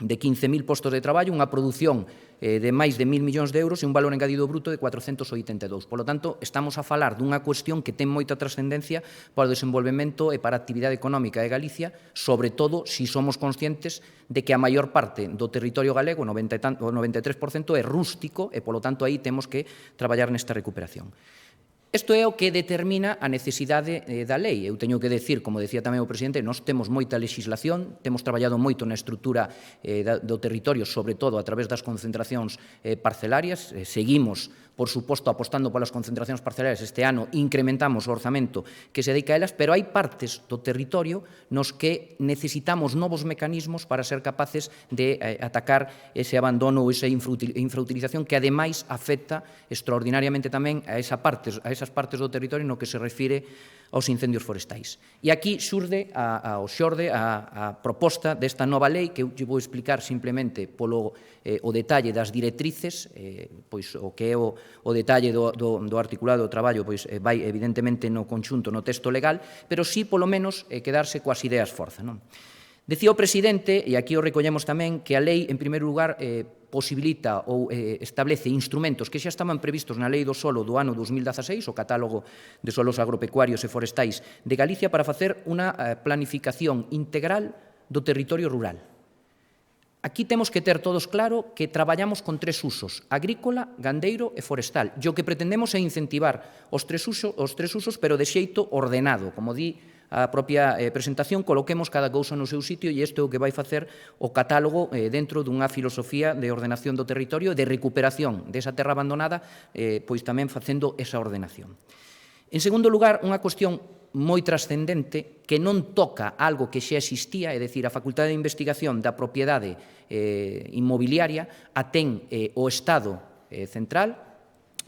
de 15.000 postos de traballo, unha produción de máis de 1.000 millóns de euros e un valor engadido bruto de 482. Por lo tanto, estamos a falar dunha cuestión que ten moita trascendencia para o desenvolvemento e para a actividade económica de Galicia, sobre todo se somos conscientes de que a maior parte do territorio galego, o 93%, é rústico e, polo tanto, aí temos que traballar nesta recuperación. Isto é o que determina a necesidade da lei. Eu teño que decir, como decía tamén o presidente, nós temos moita legislación, temos traballado moito na estrutura do territorio, sobre todo a través das concentracións parcelarias. Seguimos, por suposto, apostando polas concentracións parcelarias. Este ano incrementamos o orzamento que se dedica a elas, pero hai partes do territorio nos que necesitamos novos mecanismos para ser capaces de atacar ese abandono ou esa infrautilización que, ademais, afecta extraordinariamente tamén a esas partes do territorio no que se refire aos incendios forestais. E aquí xorde a proposta desta nova lei, que eu vou explicar simplemente polo o detalle das directrices, pois o que é o detalle do articulado do traballo pois vai evidentemente no conxunto, no texto legal, pero sí polo menos quedarse coas ideas forza, non? Decía o presidente, e aquí o recollemos tamén, que a lei, en primeiro lugar, posibilita ou establece instrumentos que xa estaban previstos na Lei do Solo do ano 2016, o Catálogo de Solos Agropecuarios e Forestais de Galicia, para facer unha planificación integral do territorio rural. Aquí temos que ter todos claro que traballamos con tres usos: agrícola, gandeiro e forestal. E o que pretendemos é incentivar os tres usos, pero de xeito ordenado. Como di a propia presentación, coloquemos cada cousa no seu sitio, e isto é o que vai facer o catálogo dentro dunha filosofía de ordenación do territorio e de recuperación desa terra abandonada, pois tamén facendo esa ordenación. En segundo lugar, unha cuestión moi trascendente que non toca algo que xa existía, é dicir, a Facultade de Investigación da Propiedade Inmobiliaria a ten o Estado central,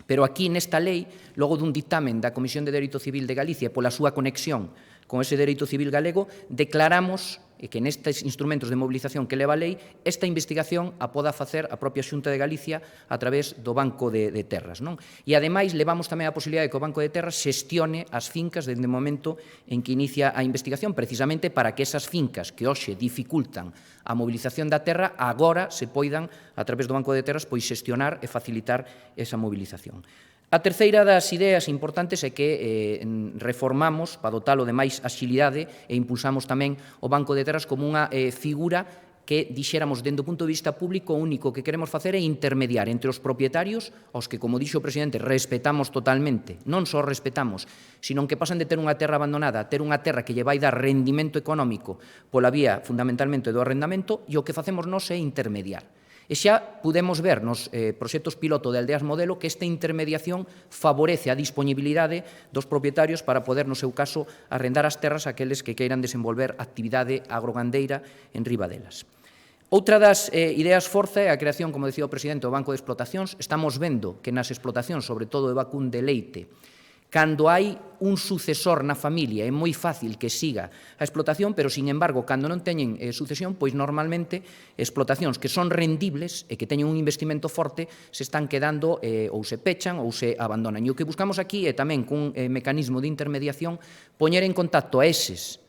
pero aquí nesta lei, logo dun dictamen da Comisión de Dereito Civil de Galicia pola súa conexión con ese dereito civil galego, declaramos que nestes instrumentos de mobilización que leva a lei, esta investigación a poda facer a propia Xunta de Galicia a través do Banco de Terras, non? E, ademais, levamos tamén a posibilidade de que o Banco de Terras xestione as fincas desde o momento en que inicia a investigación, precisamente para que esas fincas que hoxe dificultan a mobilización da terra, agora se poidan, a través do Banco de Terras, pois xestionar e facilitar esa mobilización. A terceira das ideas importantes é que reformamos, para dotalo de máis axilidade, e impulsamos tamén o Banco de Terras como unha figura que, dixéramos, dende o punto de vista público, o único que queremos facer é intermediar entre os propietarios, aos que, como dixo o presidente, respetamos totalmente, non só respetamos, sino que pasan de ter unha terra abandonada a ter unha terra que lle vai dar rendimento económico pola vía, fundamentalmente, do arrendamento, e o que facemos nós é intermediar. E xa podemos ver nos proxectos piloto de Aldeas Modelo que esta intermediación favorece a disponibilidade dos propietarios para poder, no seu caso, arrendar as terras àqueles que queiran desenvolver actividade agrogandeira en riba delas. Outra das ideas forza é a creación, como decía o presidente, do Banco de Explotacións. Estamos vendo que nas explotacións, sobre todo de vacún de leite, cando hai un sucesor na familia é moi fácil que siga a explotación, pero, sin embargo, cando non teñen sucesión, pois normalmente explotacións que son rendibles e que teñen un investimento forte se están quedando ou se pechan ou se abandonan. E o que buscamos aquí é tamén cun mecanismo de intermediación poñer en contacto a eses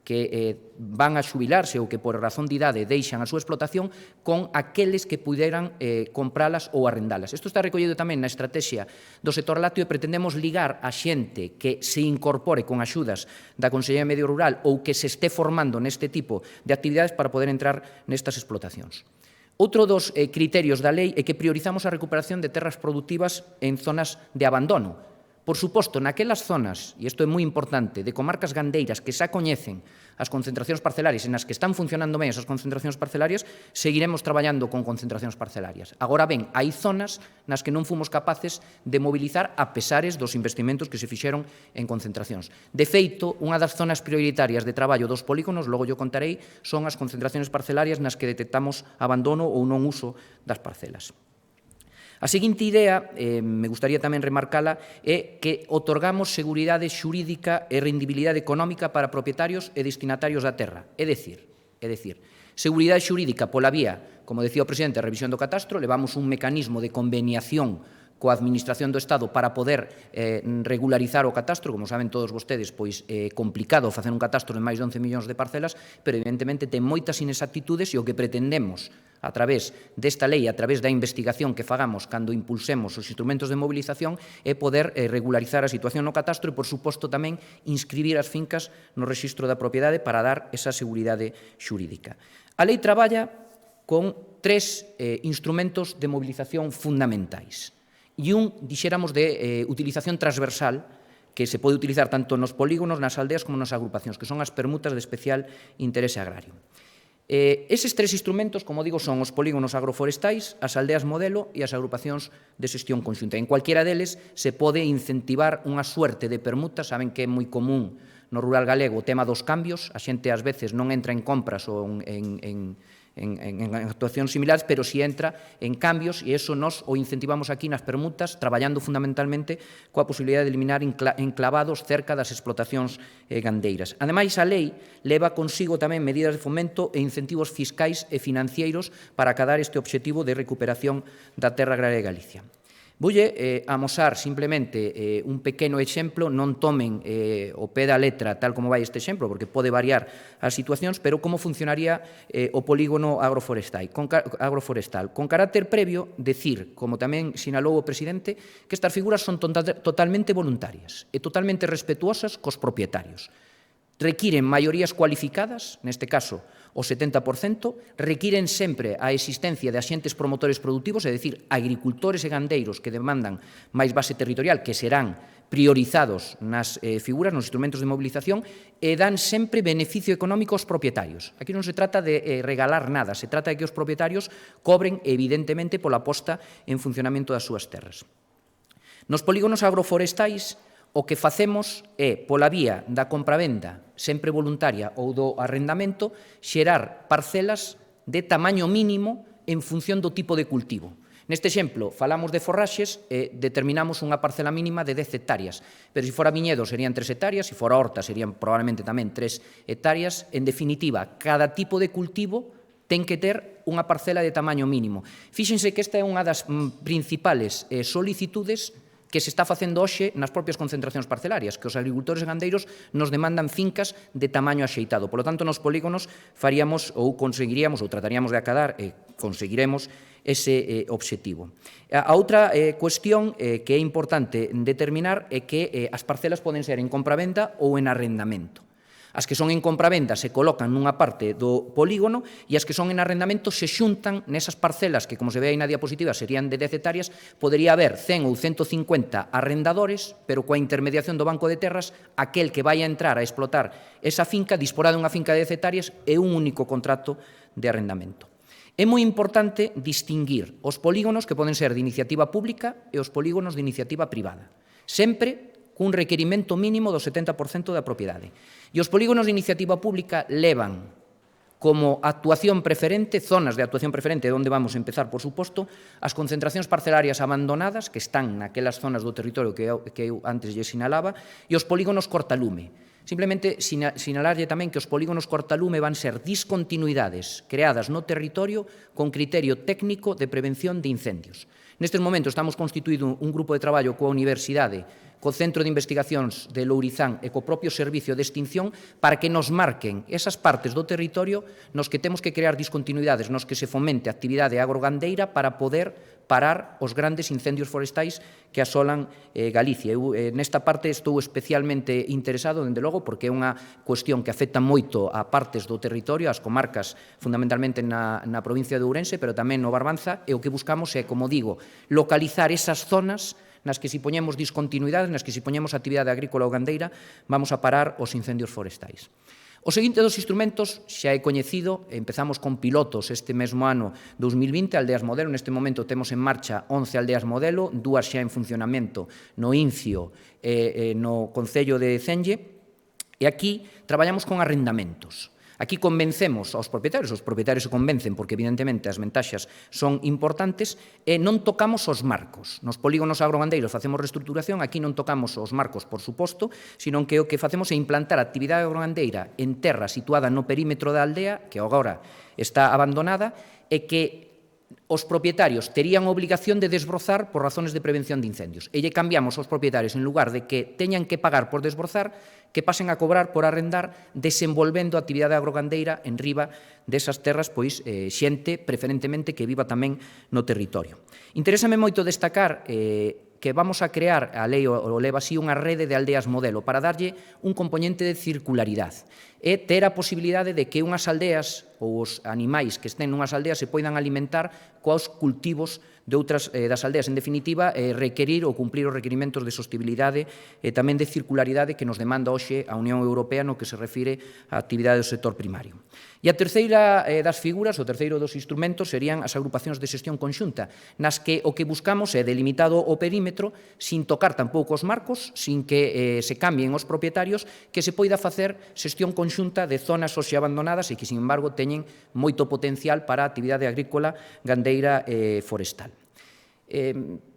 que van a xubilarse ou que por razón de idade deixan a súa explotación con aqueles que puderan compralas ou arrendalas. Isto está recollido tamén na estrategia do sector lácteo e pretendemos ligar a xente que se incorpore con axudas da Consellería de Medio Rural ou que se este formando neste tipo de actividades para poder entrar nestas explotacións. Outro dos criterios da lei é que priorizamos a recuperación de terras productivas en zonas de abandono, Por suposto, naquelas zonas, e isto é moi importante, de comarcas gandeiras que xa coñecen as concentracións parcelarias e nas que están funcionando ben esas concentracións parcelarias, seguiremos traballando con concentracións parcelarias. Agora ben, hai zonas nas que non fomos capaces de mobilizar a pesares dos investimentos que se fixeron en concentracións. De feito, unha das zonas prioritarias de traballo dos polígonos, logo yo contarei, son as concentracións parcelarias nas que detectamos abandono ou non uso das parcelas. A seguinte idea, me gustaría tamén remarcala, é que otorgamos seguridade xurídica e rendibilidade económica para propietarios e destinatarios da terra. É dicir, seguridade xurídica pola vía, como decía o presidente, a revisión do catastro, levamos un mecanismo de conveniación coa Administración do Estado para poder regularizar o catastro. Como saben todos vostedes, pois é complicado facer un catastro de máis de 11 millóns de parcelas, pero evidentemente ten moitas inexactitudes e o que pretendemos a través desta lei, a través da investigación que fagamos cando impulsemos os instrumentos de movilización, é poder regularizar a situación no catastro e, por suposto, tamén inscribir as fincas no rexistro da propiedade para dar esa seguridade xurídica. A lei traballa con tres instrumentos de movilización fundamentais e un, dixéramos, de utilización transversal que se pode utilizar tanto nos polígonos, nas aldeas como nas agrupacións, que son as permutas de especial interese agrario. Eses tres instrumentos, como digo, son os polígonos agroforestais, as aldeas modelo e as agrupacións de xestión conxunta. En cualquiera deles se pode incentivar unha suerte de permutas. Saben que é moi común no rural galego o tema dos cambios. A xente ás veces non entra en compras ou en actuacións similares, pero si entra en cambios, e iso nos o incentivamos aquí nas permutas, traballando fundamentalmente coa posibilidade de eliminar enclavados cerca das explotacións gandeiras. Ademais, a lei leva consigo tamén medidas de fomento e incentivos fiscais e financeiros para acadar este obxectivo de recuperación da terra agraria de Galicia. Voulle amosar simplemente un pequeno exemplo, non tomen o pé da letra tal como vai este exemplo, porque pode variar as situacións, pero como funcionaría o polígono agroforestal. Con carácter previo, decir, como tamén sinalou o presidente, que estas figuras son totalmente voluntarias e totalmente respetuosas cos propietarios. Requiren maiorías cualificadas, neste caso o 70%, requiren sempre a existencia de axentes promotores productivos, é dicir, agricultores e gandeiros que demandan máis base territorial, que serán priorizados nas figuras, nos instrumentos de movilización, e dan sempre beneficio económico aos propietarios. Aquí non se trata de regalar nada, se trata de que os propietarios cobren, evidentemente, pola posta en funcionamento das súas terras. Nos polígonos agroforestais, o que facemos é, pola vía da compravenda sempre voluntaria ou do arrendamento, xerar parcelas de tamaño mínimo en función do tipo de cultivo. Neste exemplo, falamos de forraxes e determinamos unha parcela mínima de 10 hectáreas, pero se fora viñedo serían 3 hectáreas, se fora horta serían probablemente tamén 3 hectáreas. En definitiva, cada tipo de cultivo ten que ter unha parcela de tamaño mínimo. Fíxense que esta é unha das principales solicitudes que se está facendo hoxe nas propias concentracións parcelarias, que os agricultores e gandeiros nos demandan fincas de tamaño axeitado. Por lo tanto, nos polígonos faríamos ou conseguiríamos ou trataríamos de acadar e conseguiremos ese obxectivo. A outra cuestión que é importante determinar é que as parcelas poden ser en compravenda ou en arrendamento. As que son en compravenda se colocan nunha parte do polígono e as que son en arrendamento se xuntan nesas parcelas que, como se ve aí na diapositiva, serían de 10 hectáreas. Podería haber 100 ou 150 arrendadores, pero coa intermediación do Banco de Terras, aquel que vai a entrar a explotar esa finca disporá dunha finca de 10 hectáreas e un único contrato de arrendamento. É moi importante distinguir os polígonos que poden ser de iniciativa pública e os polígonos de iniciativa privada, sempre cun requerimento mínimo do 70% da propiedade. E os polígonos de iniciativa pública levan como actuación preferente, zonas de actuación preferente, onde vamos a empezar, por suposto, as concentracións parcelarias abandonadas, que están naquelas zonas do territorio que eu antes lle sinalaba, e os polígonos cortalume. Simplemente sinalarlle tamén que os polígonos cortalume van ser discontinuidades creadas no territorio con criterio técnico de prevención de incendios. Nestes momentos estamos constituído un grupo de traballo coa Universidade, co Centro de Investigacións de Lourizán e co propio Servicio de Extinción para que nos marquen esas partes do territorio nos que temos que crear discontinuidades, nos que se fomente a actividade agrogandeira para poder parar os grandes incendios forestais que asolan Galicia. Eu nesta parte estou especialmente interesado, dende logo, porque é unha cuestión que afecta moito a partes do territorio, as comarcas, fundamentalmente na provincia de Ourense, pero tamén no Barbanza, e o que buscamos é, como digo, localizar esas zonas nas que si poñemos discontinuidade, nas que si poñemos actividade agrícola ou gandeira, vamos a parar os incendios forestais. O seguinte dos instrumentos xa é coñecido, empezamos con pilotos este mesmo ano 2020, aldeas modelo, neste momento temos en marcha 11 aldeas modelo, 2 xa en funcionamento no Incio e no Concello de Cenlle, e aquí traballamos con arrendamentos. Aquí convencemos aos propietarios se convencen porque evidentemente as ventaxas son importantes e non tocamos os marcos. Nos polígonos agrogandeiros facemos reestructuración, aquí non tocamos os marcos, por suposto, sino que o que facemos é implantar a actividade agrogandeira en terra situada no perímetro da aldea, que agora está abandonada, e que os propietarios terían a obligación de desbrozar por razones de prevención de incendios. E lle cambiamos aos propietarios, en lugar de que teñan que pagar por desbrozar, que pasen a cobrar por arrendar, desenvolvendo a actividade agrogandeira en riba desas terras, pois xente preferentemente que viva tamén no territorio. Interésame moito destacar que vamos a crear, a lei o leva así, unha rede de aldeas modelo para darlle un componente de circularidade e ter a posibilidade de que unhas aldeas ou os animais que estén nunhas aldeas se poidan alimentar coas cultivos de outras das aldeas. En definitiva, requerir ou cumplir os requerimentos de sostibilidade e tamén de circularidade que nos demanda hoxe a Unión Europea no que se refire á actividade do sector primario. E a terceira das figuras, o terceiro dos instrumentos, serían as agrupacións de xestión conxunta, nas que o que buscamos é delimitado o perímetro, sin tocar tampouco os marcos, sin que se cambien os propietarios, que se poida facer xestión conxunta de zonas hoxe abandonadas e que, sin embargo, teñen moito potencial para a actividade agrícola, gandeira e forestal.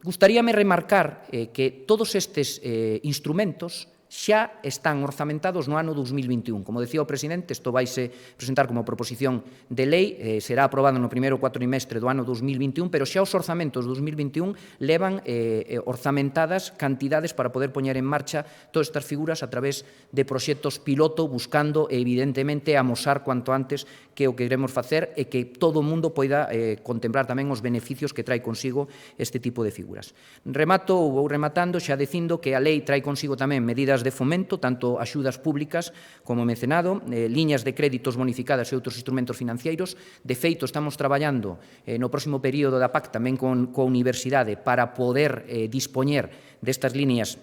Gustaríame remarcar que todos estes instrumentos xa están orzamentados no ano 2021. Como decía o presidente, isto vaise presentar como proposición de lei, será aprobado no primeiro cuatrimestre do ano 2021, pero xa os orzamentos 2021 levan orzamentadas cantidades para poder poñer en marcha todas estas figuras a través de proxectos piloto, buscando, evidentemente, amosar cuanto antes que o que queremos facer e que todo o mundo poida contemplar tamén os beneficios que trae consigo este tipo de figuras. Remato, ou vou rematando, xa dicindo que a lei trae consigo tamén medidas de fomento, tanto axudas públicas como mencionado, liñas de créditos bonificadas e outros instrumentos financeiros. De feito, estamos traballando no próximo período da PAC tamén coa universidade para poder dispoñer destas líneas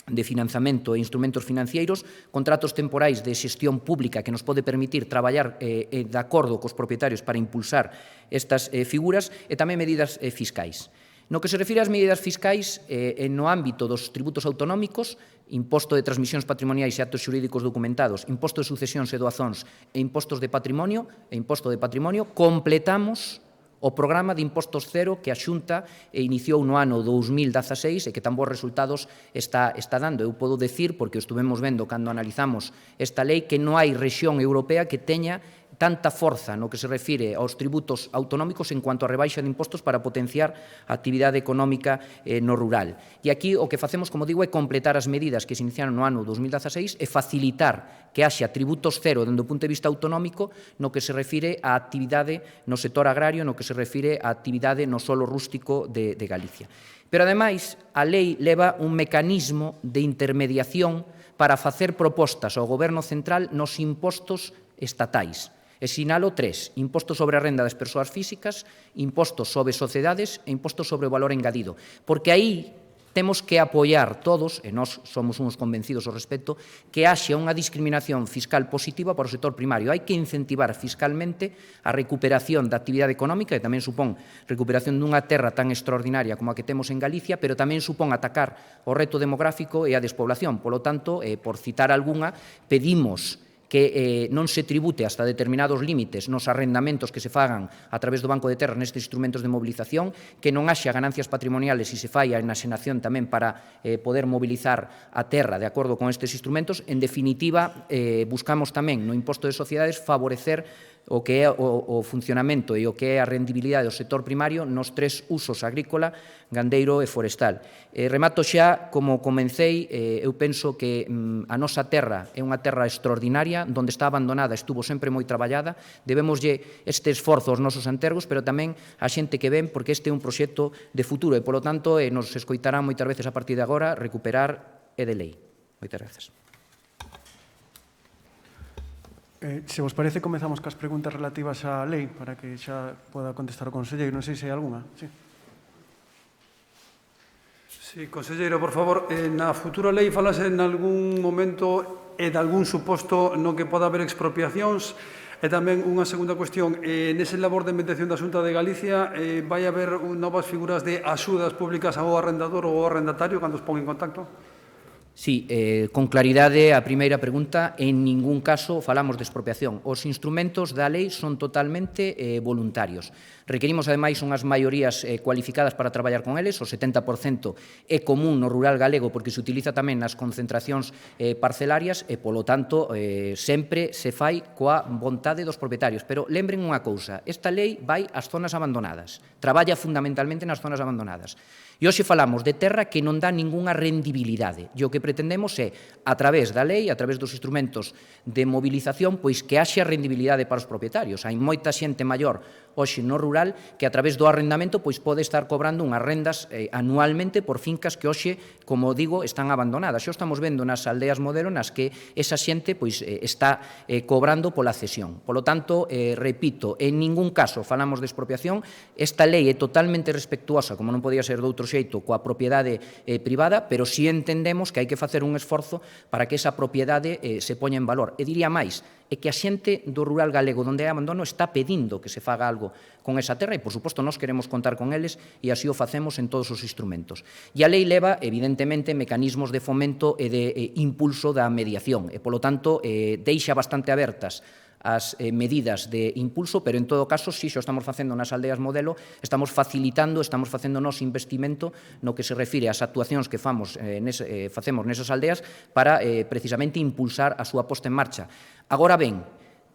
de financiamento e instrumentos financeiros, contratos temporais de xestión pública que nos pode permitir traballar de acordo cos propietarios para impulsar estas figuras e tamén medidas fiscais. No que se refire ás medidas fiscais, no ámbito dos tributos autonómicos, imposto de transmisións patrimoniais e actos xurídicos documentados, imposto de sucesións e doazóns e impostos de patrimonio, completamos o programa de impostos cero que a Xunta iniciou no ano 2016 e que tan bons resultados está dando. Eu podo decir, porque o estuvemos vendo cando analizamos esta lei, que non hai rexión europea que teña tanta forza no que se refire aos tributos autonómicos en cuanto a rebaixa de impostos para potenciar a actividade económica no rural. E aquí o que facemos, como digo, é completar as medidas que se iniciaron no ano 2016 e facilitar que haxa tributos cero dende o punto de vista autonómico no que se refire á actividade no sector agrario, no que se refire á actividade no solo rústico de Galicia. Pero, ademais, a lei leva un mecanismo de intermediación para facer propostas ao Goberno central nos impostos estatais. E sinalo 3, imposto sobre a renda das persoas físicas, impostos sobre sociedades e imposto sobre o valor engadido. Porque aí temos que apoiar todos, e nós somos uns convencidos ao respecto, que haxa unha discriminación fiscal positiva para o sector primario. Hai que incentivar fiscalmente a recuperación da actividade económica, e tamén supón recuperación dunha terra tan extraordinaria como a que temos en Galicia, pero tamén supón atacar o reto demográfico e a despoblación. Polo tanto, por citar algunha, pedimos que non se tribute hasta determinados límites nos arrendamentos que se fagan a través do Banco de Terras nestes instrumentos de mobilización, que non haxa ganancias patrimoniales e se fai a enaxenación tamén para poder mobilizar a terra de acordo con estes instrumentos. En definitiva, buscamos tamén no imposto de sociedades favorecer o que é o funcionamento e o que é a rendibilidade do sector primario nos 3 usos: agrícola, gandeiro e forestal. Remato xa, como comecei, eu penso que a nosa terra é unha terra extraordinaria, donde está abandonada, estuvo sempre moi traballada, debemoslle este esforzo aos nosos antergos, pero tamén a xente que ven, porque este é un proxecto de futuro e, polo tanto, nos escoitarán moitas veces a partir de agora recuperar é de lei. Moitas grazas.
Se vos parece, comezamos cas preguntas relativas á lei para que xa poda contestar o conselleiro. Non sei se hai algunha. Sí.
Sí, conselleiro, por favor, na futura lei falase en algún momento de algún suposto no que poda haber expropiacións. E tamén unha segunda cuestión, nese labor de mediación da Xunta de Galicia vai haber novas figuras de axudas públicas ao arrendador ou ao arrendatario cando os pon en contacto?
Sí, con claridade a primeira pregunta, en ningún caso falamos de expropiación. Os instrumentos da lei son totalmente voluntarios. Requerimos, ademais, unhas maiorías cualificadas para traballar con eles, o 70% é común no rural galego porque se utiliza tamén nas concentracións parcelarias e, polo tanto, sempre se fai coa vontade dos propietarios. Pero lembren unha cousa, esta lei vai ás zonas abandonadas, traballa fundamentalmente nas zonas abandonadas. E hoxe falamos de terra que non dá ningunha rendibilidade. E o que pretendemos é, a través da lei, a través dos instrumentos de movilización, pois que haxa rendibilidade para os propietarios. Hai moita xente maior hoxe no rural que a través do arrendamento pois pode estar cobrando unhas rendas anualmente por fincas que hoxe, como digo, están abandonadas. Xo estamos vendo nas aldeas modelo nas que esa xente pois está cobrando pola cesión. Polo tanto, repito, en ningún caso falamos de expropiación. Esta lei é totalmente respectuosa, como non podía ser de outro xeito, coa propiedade privada, pero si entendemos que hai que facer un esforzo para que esa propiedade se poña en valor. E diría máis, é que a xente do rural galego onde hai abandono está pedindo que se faga algo con esa terra e, por suposto, nós queremos contar con eles e así o facemos en todos os instrumentos. E a lei leva, evidentemente, mecanismos de fomento e de impulso da mediación e, polo tanto, deixa bastante abertas as medidas de impulso, pero en todo caso, si xo estamos facendo nas aldeas modelo, estamos facilitando, estamos facendo nos investimento no que se refire ás actuacións que facemos nesas aldeas para precisamente impulsar a súa posta en marcha. Agora ben,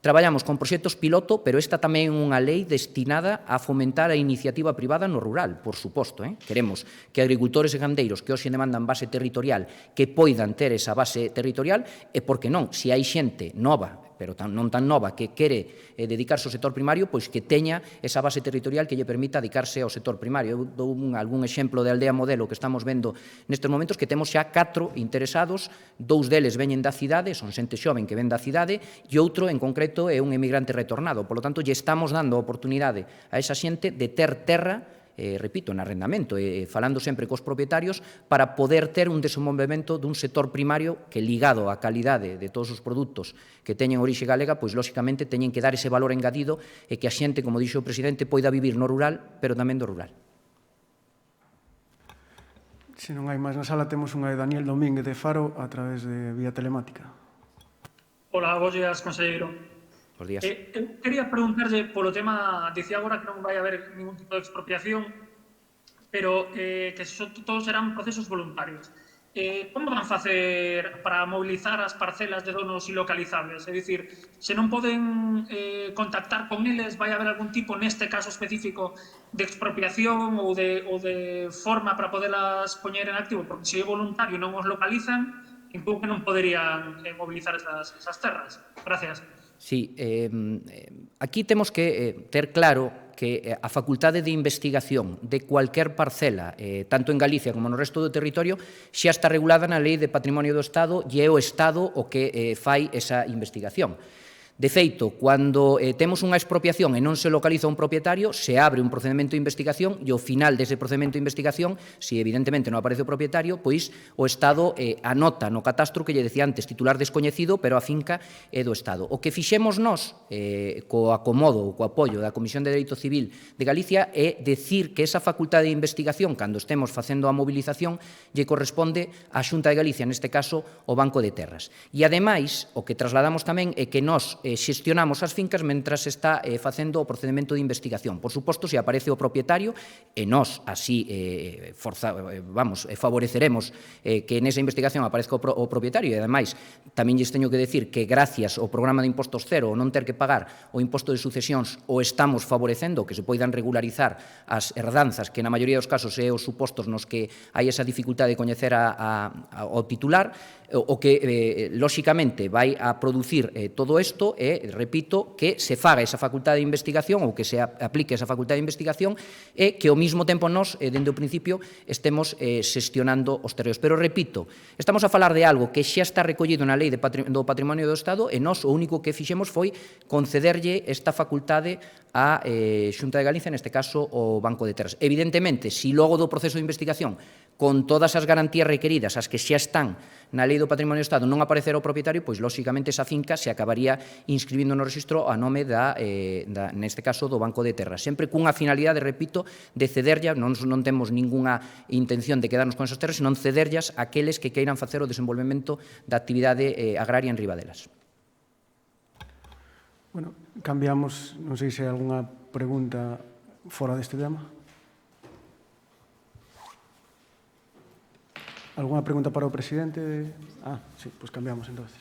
traballamos con proxectos piloto, pero esta tamén é unha lei destinada a fomentar a iniciativa privada no rural, por suposto. Queremos que agricultores e gandeiros que hoxe demandan base territorial que poidan ter esa base territorial e, por que non, se hai xente nova, pero non tan nova, que quere dedicarse ao sector primario, pois que teña esa base territorial que lle permita dedicarse ao sector primario. Eu dou algún exemplo de aldea modelo que estamos vendo nestes momentos, que temos xa 4 interesados, 2 deles veñen da cidade, son xente xoven que ven da cidade, e outro, en concreto, é un emigrante retornado. Por lo tanto, lle estamos dando a oportunidade a esa xente de ter terra, repito, en arrendamento, falando sempre cos propietarios, para poder ter un desenvolvemento dun sector primario que, ligado á calidade de todos os produtos que teñen orixe galega, pois, lóxicamente, teñen que dar ese valor engadido e que a xente, como dixo o presidente, poida vivir no rural, pero tamén do rural.
Se non hai máis na sala, temos unha de Daniel Domínguez de Faro a través de vía telemática.
Hola, bos días, conselleiro.
Bos días.
Eu quería preguntarlle polo tema, dicía agora que non vai haber ningún tipo de expropiación, pero que todos serán procesos voluntarios. Como van facer para mobilizar as parcelas de donos ilocalizables? É dicir, se non poden contactar con eles, vai haber algún tipo, neste caso específico, de expropiación ou de forma para podelas poñer en activo? Porque se é voluntario e non os localizan, incluso que non poderían mobilizar esas terras. Gracias.
Sí, aquí temos que ter claro que a facultade de investigación de cualquier parcela, tanto en Galicia como no resto do territorio, xa está regulada na Lei de Patrimonio do Estado e é o Estado o que fai esa investigación. De feito, cando temos unha expropiación e non se localiza un propietario, se abre un procedimento de investigación e ao final dese procedimento de investigación, se evidentemente non aparece o propietario, pois o Estado anota no catastro que lle decía antes, titular descoñecido, pero a finca é do Estado. O que fixemos nós, co acomodo ou co apoio da Comisión de Dereito Civil de Galicia, é decir que esa facultade de investigación, cando estemos facendo a movilización, lle corresponde á Xunta de Galicia, neste caso, o Banco de Terras. E, ademais, o que trasladamos tamén é que nós xestionamos as fincas mentras está facendo o procedimento de investigación. Por suposto, se aparece o propietario, e nós así favoreceremos que nesa investigación aparezca o propietario, e ademais tamén lles teño que decir que gracias ao programa de impostos cero, o non ter que pagar o imposto de sucesións, o estamos favorecendo que se poidan regularizar as herdanzas, que na maioría dos casos é os supostos nos que hai esa dificultade de coñecer ao titular, o que, lóxicamente, vai a producir todo isto e, repito, que se faga esa facultade de investigación ou que se aplique esa facultade de investigación e que, ao mesmo tempo, nós, dende o principio, estemos xestionando os terreos. Pero, repito, estamos a falar de algo que xa está recollido na Lei do Patrimonio do Estado e nós o único que fixemos foi concederlle esta facultade a Xunta de Galicia, neste caso o Banco de Terras. Evidentemente, se logo do proceso de investigación, con todas as garantías requeridas, as que xa están na Lei do Patrimonio do Estado, non aparecer o propietario, pois, lóxicamente, esa finca se acabaría inscribindo no registro a nome neste caso, do Banco de Terras. Sempre cunha finalidade, repito, de cederlla, non temos ninguna intención de quedarnos con esas terras, senón cederllas a aqueles que queiran facer o desenvolvemento da actividade agraria en Ribadelas.
Bueno, cambiamos, non sei se hai algunha pregunta fora deste tema. ¿Alguna pregunta para o presidente? Ah, sí, pues cambiamos entonces.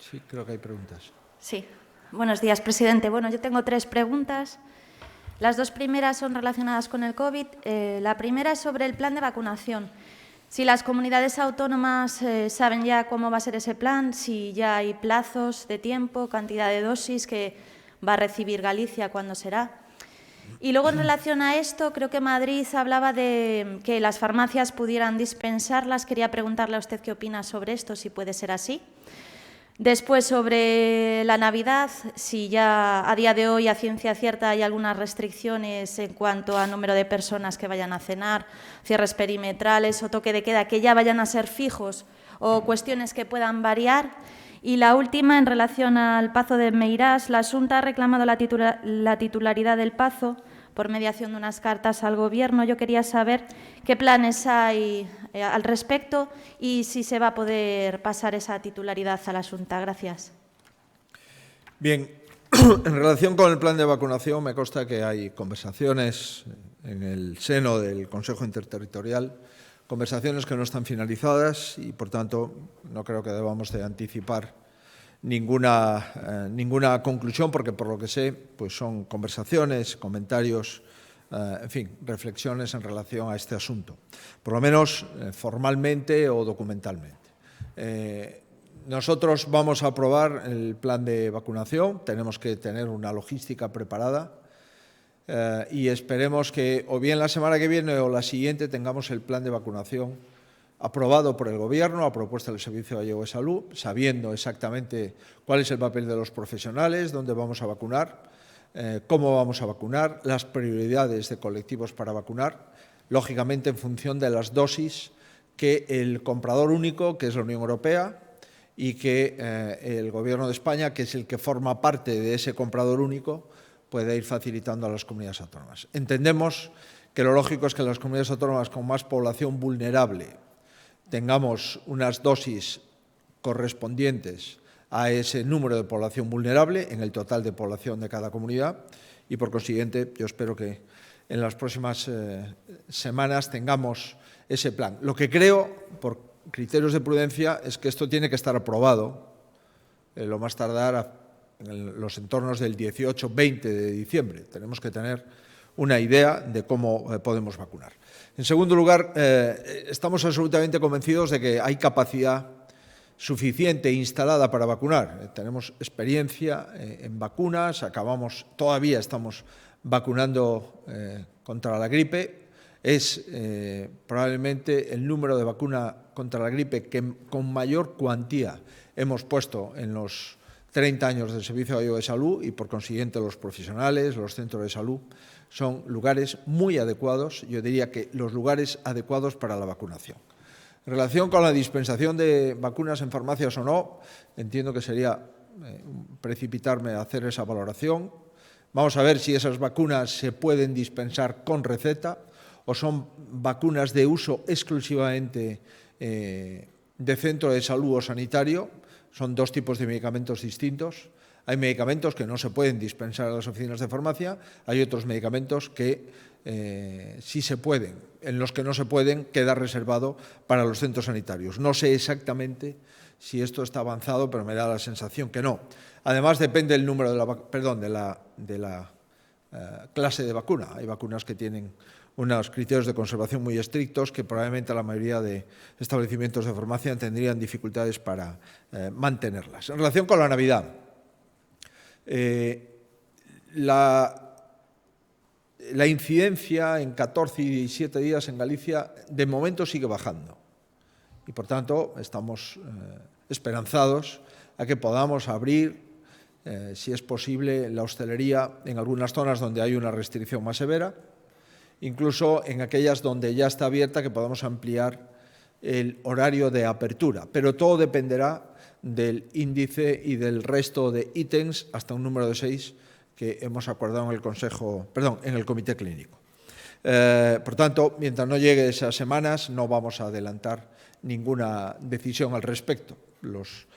Sí, creo que hay preguntas.
Sí. Buenos días, presidente. Bueno, yo tengo 3 preguntas. Las 2 primeras son relacionadas con el COVID. La primera es sobre el plan de vacunación. Si las comunidades autónomas saben ya cómo va a ser ese plan, si ya hay plazos de tiempo, cantidad de dosis que va a recibir Galicia, cuándo será. Y luego, en relación a esto, creo que Madrid hablaba de que las farmacias pudieran dispensarlas. Quería preguntarle a usted qué opina sobre esto, si puede ser así. Después, sobre la Navidad, si ya a día de hoy, a ciencia cierta, hay algunas restricciones en cuanto a número de personas que vayan a cenar, cierres perimetrales o toque de queda, que ya vayan a ser fijos o cuestiones que puedan variar. Y la última, en relación al Pazo de Meirás, la Xunta ha reclamado la titularidad del Pazo por mediación de unas cartas al Gobierno. Yo quería saber qué planes hay al respecto y si se va a poder pasar esa titularidad a la Xunta. Gracias.
Bien, en relación con el plan de vacunación, me consta que hay conversaciones en el seno del Consejo Interterritorial, conversaciones que no están finalizadas y, por tanto, no creo que debamos de anticipar ninguna conclusión, porque, por lo que sé, pues son conversaciones, comentarios, en fin, reflexiones en relación a este asunto, por lo menos formalmente o documentalmente. Nosotros vamos a aprobar el plan de vacunación, tenemos que tener una logística preparada y esperemos que o bien la semana que viene o la siguiente tengamos el plan de vacunación aprobado por el Gobierno a propuesta del Servicio Gallego de Salud, sabiendo exactamente cuál es el papel de los profesionales, dónde vamos a vacunar, cómo vamos a vacunar, las prioridades de colectivos para vacunar, lógicamente en función de las dosis que el comprador único, que es la Unión Europea, y que el Gobierno de España, que es el que forma parte de ese comprador único, puede ir facilitando a las comunidades autónomas. Entendemos que lo lógico es que las comunidades autónomas con más población vulnerable tengamos unas dosis correspondientes a ese número de población vulnerable en el total de población de cada comunidad y, por consiguiente, yo espero que en las próximas semanas tengamos ese plan. Lo que creo, por criterios de prudencia, es que esto tiene que estar aprobado lo más tardar en los entornos del 18-20 de diciembre. Tenemos que tener una idea de cómo podemos vacunar. En segundo lugar, estamos absolutamente convencidos de que hay capacidad suficiente instalada para vacunar. Tenemos experiencia en vacunas, todavía estamos vacunando contra la gripe. Es probablemente el número de vacuna contra la gripe que con mayor cuantía hemos puesto en los 30 años del Servicio Gallego de Salud y, por consiguiente, los profesionales, los centros de salud, son lugares muy adecuados, yo diría que los lugares adecuados para la vacunación. En relación con la dispensación de vacunas en farmacias o no, entiendo que sería precipitarme a hacer esa valoración. Vamos a ver si esas vacunas se pueden dispensar con receta o son vacunas de uso exclusivamente de centro de salud o sanitario. Son dos tipos de medicamentos distintos. Hay medicamentos que no se pueden dispensar a las oficinas de farmacia, hay otros medicamentos que sí se pueden. En los que no se pueden queda reservado para los centros sanitarios. No sé exactamente si esto está avanzado, pero me da la sensación que no. Además, depende el número de la clase de vacuna. Hay vacunas que tienen unos criterios de conservación muy estrictos que probablemente la mayoría de establecimientos de farmacia tendrían dificultades para mantenerlas. En relación con la Navidad, la incidencia en 14 y 17 días en Galicia de momento sigue bajando y, por tanto, estamos esperanzados a que podamos abrir, si es posible, la hostelería en algunas zonas donde hay una restricción más severa, incluso en aquellas donde ya está abierta, que podamos ampliar el horario de apertura. Pero todo dependerá del índice y del resto de ítems, hasta un número de 6, que hemos acordado en el Comité Clínico. Por tanto, mientras no llegue esas semanas, no vamos a adelantar ninguna decisión al respecto. Los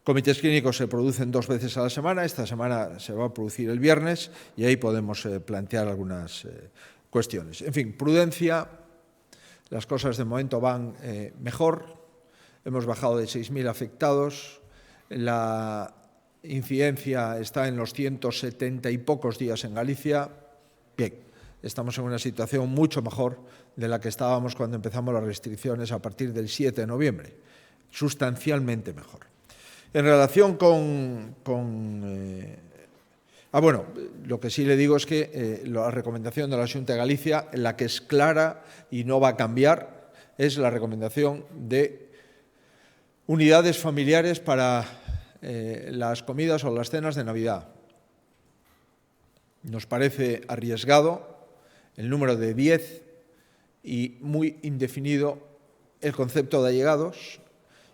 comités clínicos se producen 2 veces a la semana. Esta semana se va a producir el viernes y ahí podemos plantear algunas cuestiones. En fin, prudencia. Las cosas de momento van mejor. Hemos bajado de 6.000 afectados. La incidencia está en los 170 y pocos días en Galicia. Bien, estamos en una situación mucho mejor de la que estábamos cuando empezamos las restricciones a partir del 7 de noviembre. Sustancialmente mejor. En relación lo que sí le digo es que la recomendación de la Xunta de Galicia, la que es clara y no va a cambiar, es la recomendación de unidades familiares para las comidas o las cenas de Navidad. Nos parece arriesgado el número de 10 y muy indefinido el concepto de allegados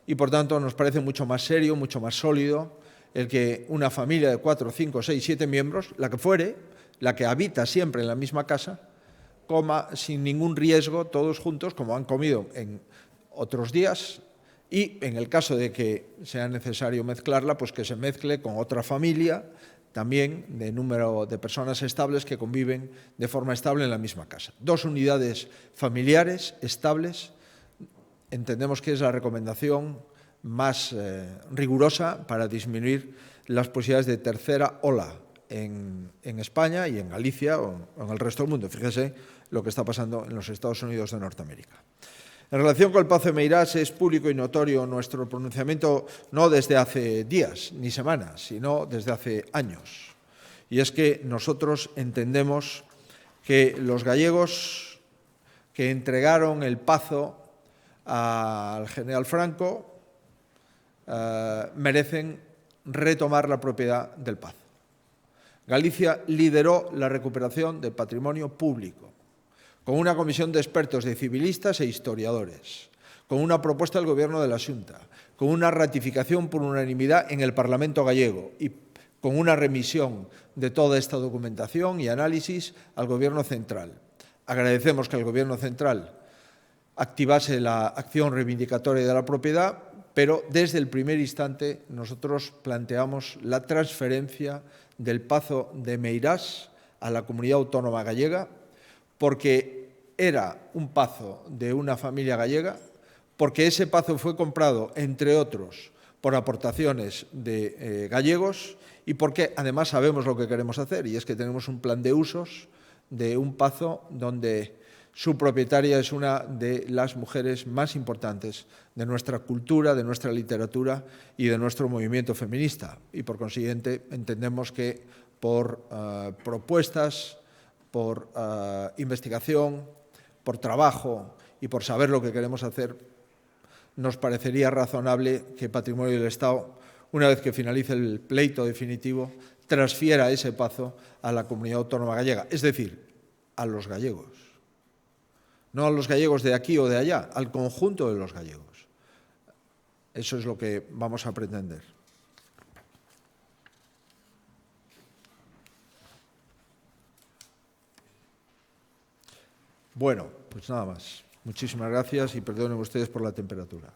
y, por tanto, nos parece mucho más serio, mucho más sólido el que una familia de 4, 5, 6, 7 miembros, la que fuere, la que habita siempre en la misma casa, coma sin ningún riesgo todos juntos, como han comido en otros días, y en el caso de que sea necesario mezclarla, pues que se mezcle con otra familia, también de número de personas estables que conviven de forma estable en la misma casa. 2 unidades familiares estables, entendemos que es la recomendación más rigurosa para disminuir las posibilidades de tercera ola en España y en Galicia o en el resto del mundo. Fíjese lo que está pasando en los Estados Unidos de Norteamérica. En relación con el Pazo de Meirás, es público y notorio nuestro pronunciamiento no desde hace días ni semanas, sino desde hace años. Y es que nosotros entendemos que los gallegos que entregaron el Pazo al general Franco merecen retomar la propiedad del Pazo. Galicia lideró la recuperación del patrimonio público, con una comisión de expertos de civilistas e historiadores, con una propuesta del Gobierno de la Xunta, con una ratificación por unanimidad en el Parlamento gallego y con una remisión de toda esta documentación y análisis al Gobierno central. Agradecemos que el Gobierno central activase la acción reivindicatoria de la propiedad, pero desde el primer instante nosotros planteamos la transferencia del Pazo de Meirás a la Comunidad Autónoma Gallega, porque era un pazo de una familia gallega, porque ese pazo fue comprado, entre otros, por aportaciones de gallegos y porque además sabemos lo que queremos hacer, y es que tenemos un plan de usos de un pazo donde su propietaria es una de las mujeres más importantes de nuestra cultura, de nuestra literatura y de nuestro movimiento feminista. Y, por consiguiente, entendemos que por propuestas, por investigación, por trabajo y por saber lo que queremos hacer, nos parecería razonable que Patrimonio del Estado, una vez que finalice el pleito definitivo, transfiera ese pazo a la Comunidad Autónoma Gallega, es decir, a los gallegos. No a los gallegos de aquí o de allá, al conjunto de los gallegos. Eso es lo que vamos a pretender. Bueno, pues nada más. Muchísimas gracias y perdonen ustedes por la temperatura.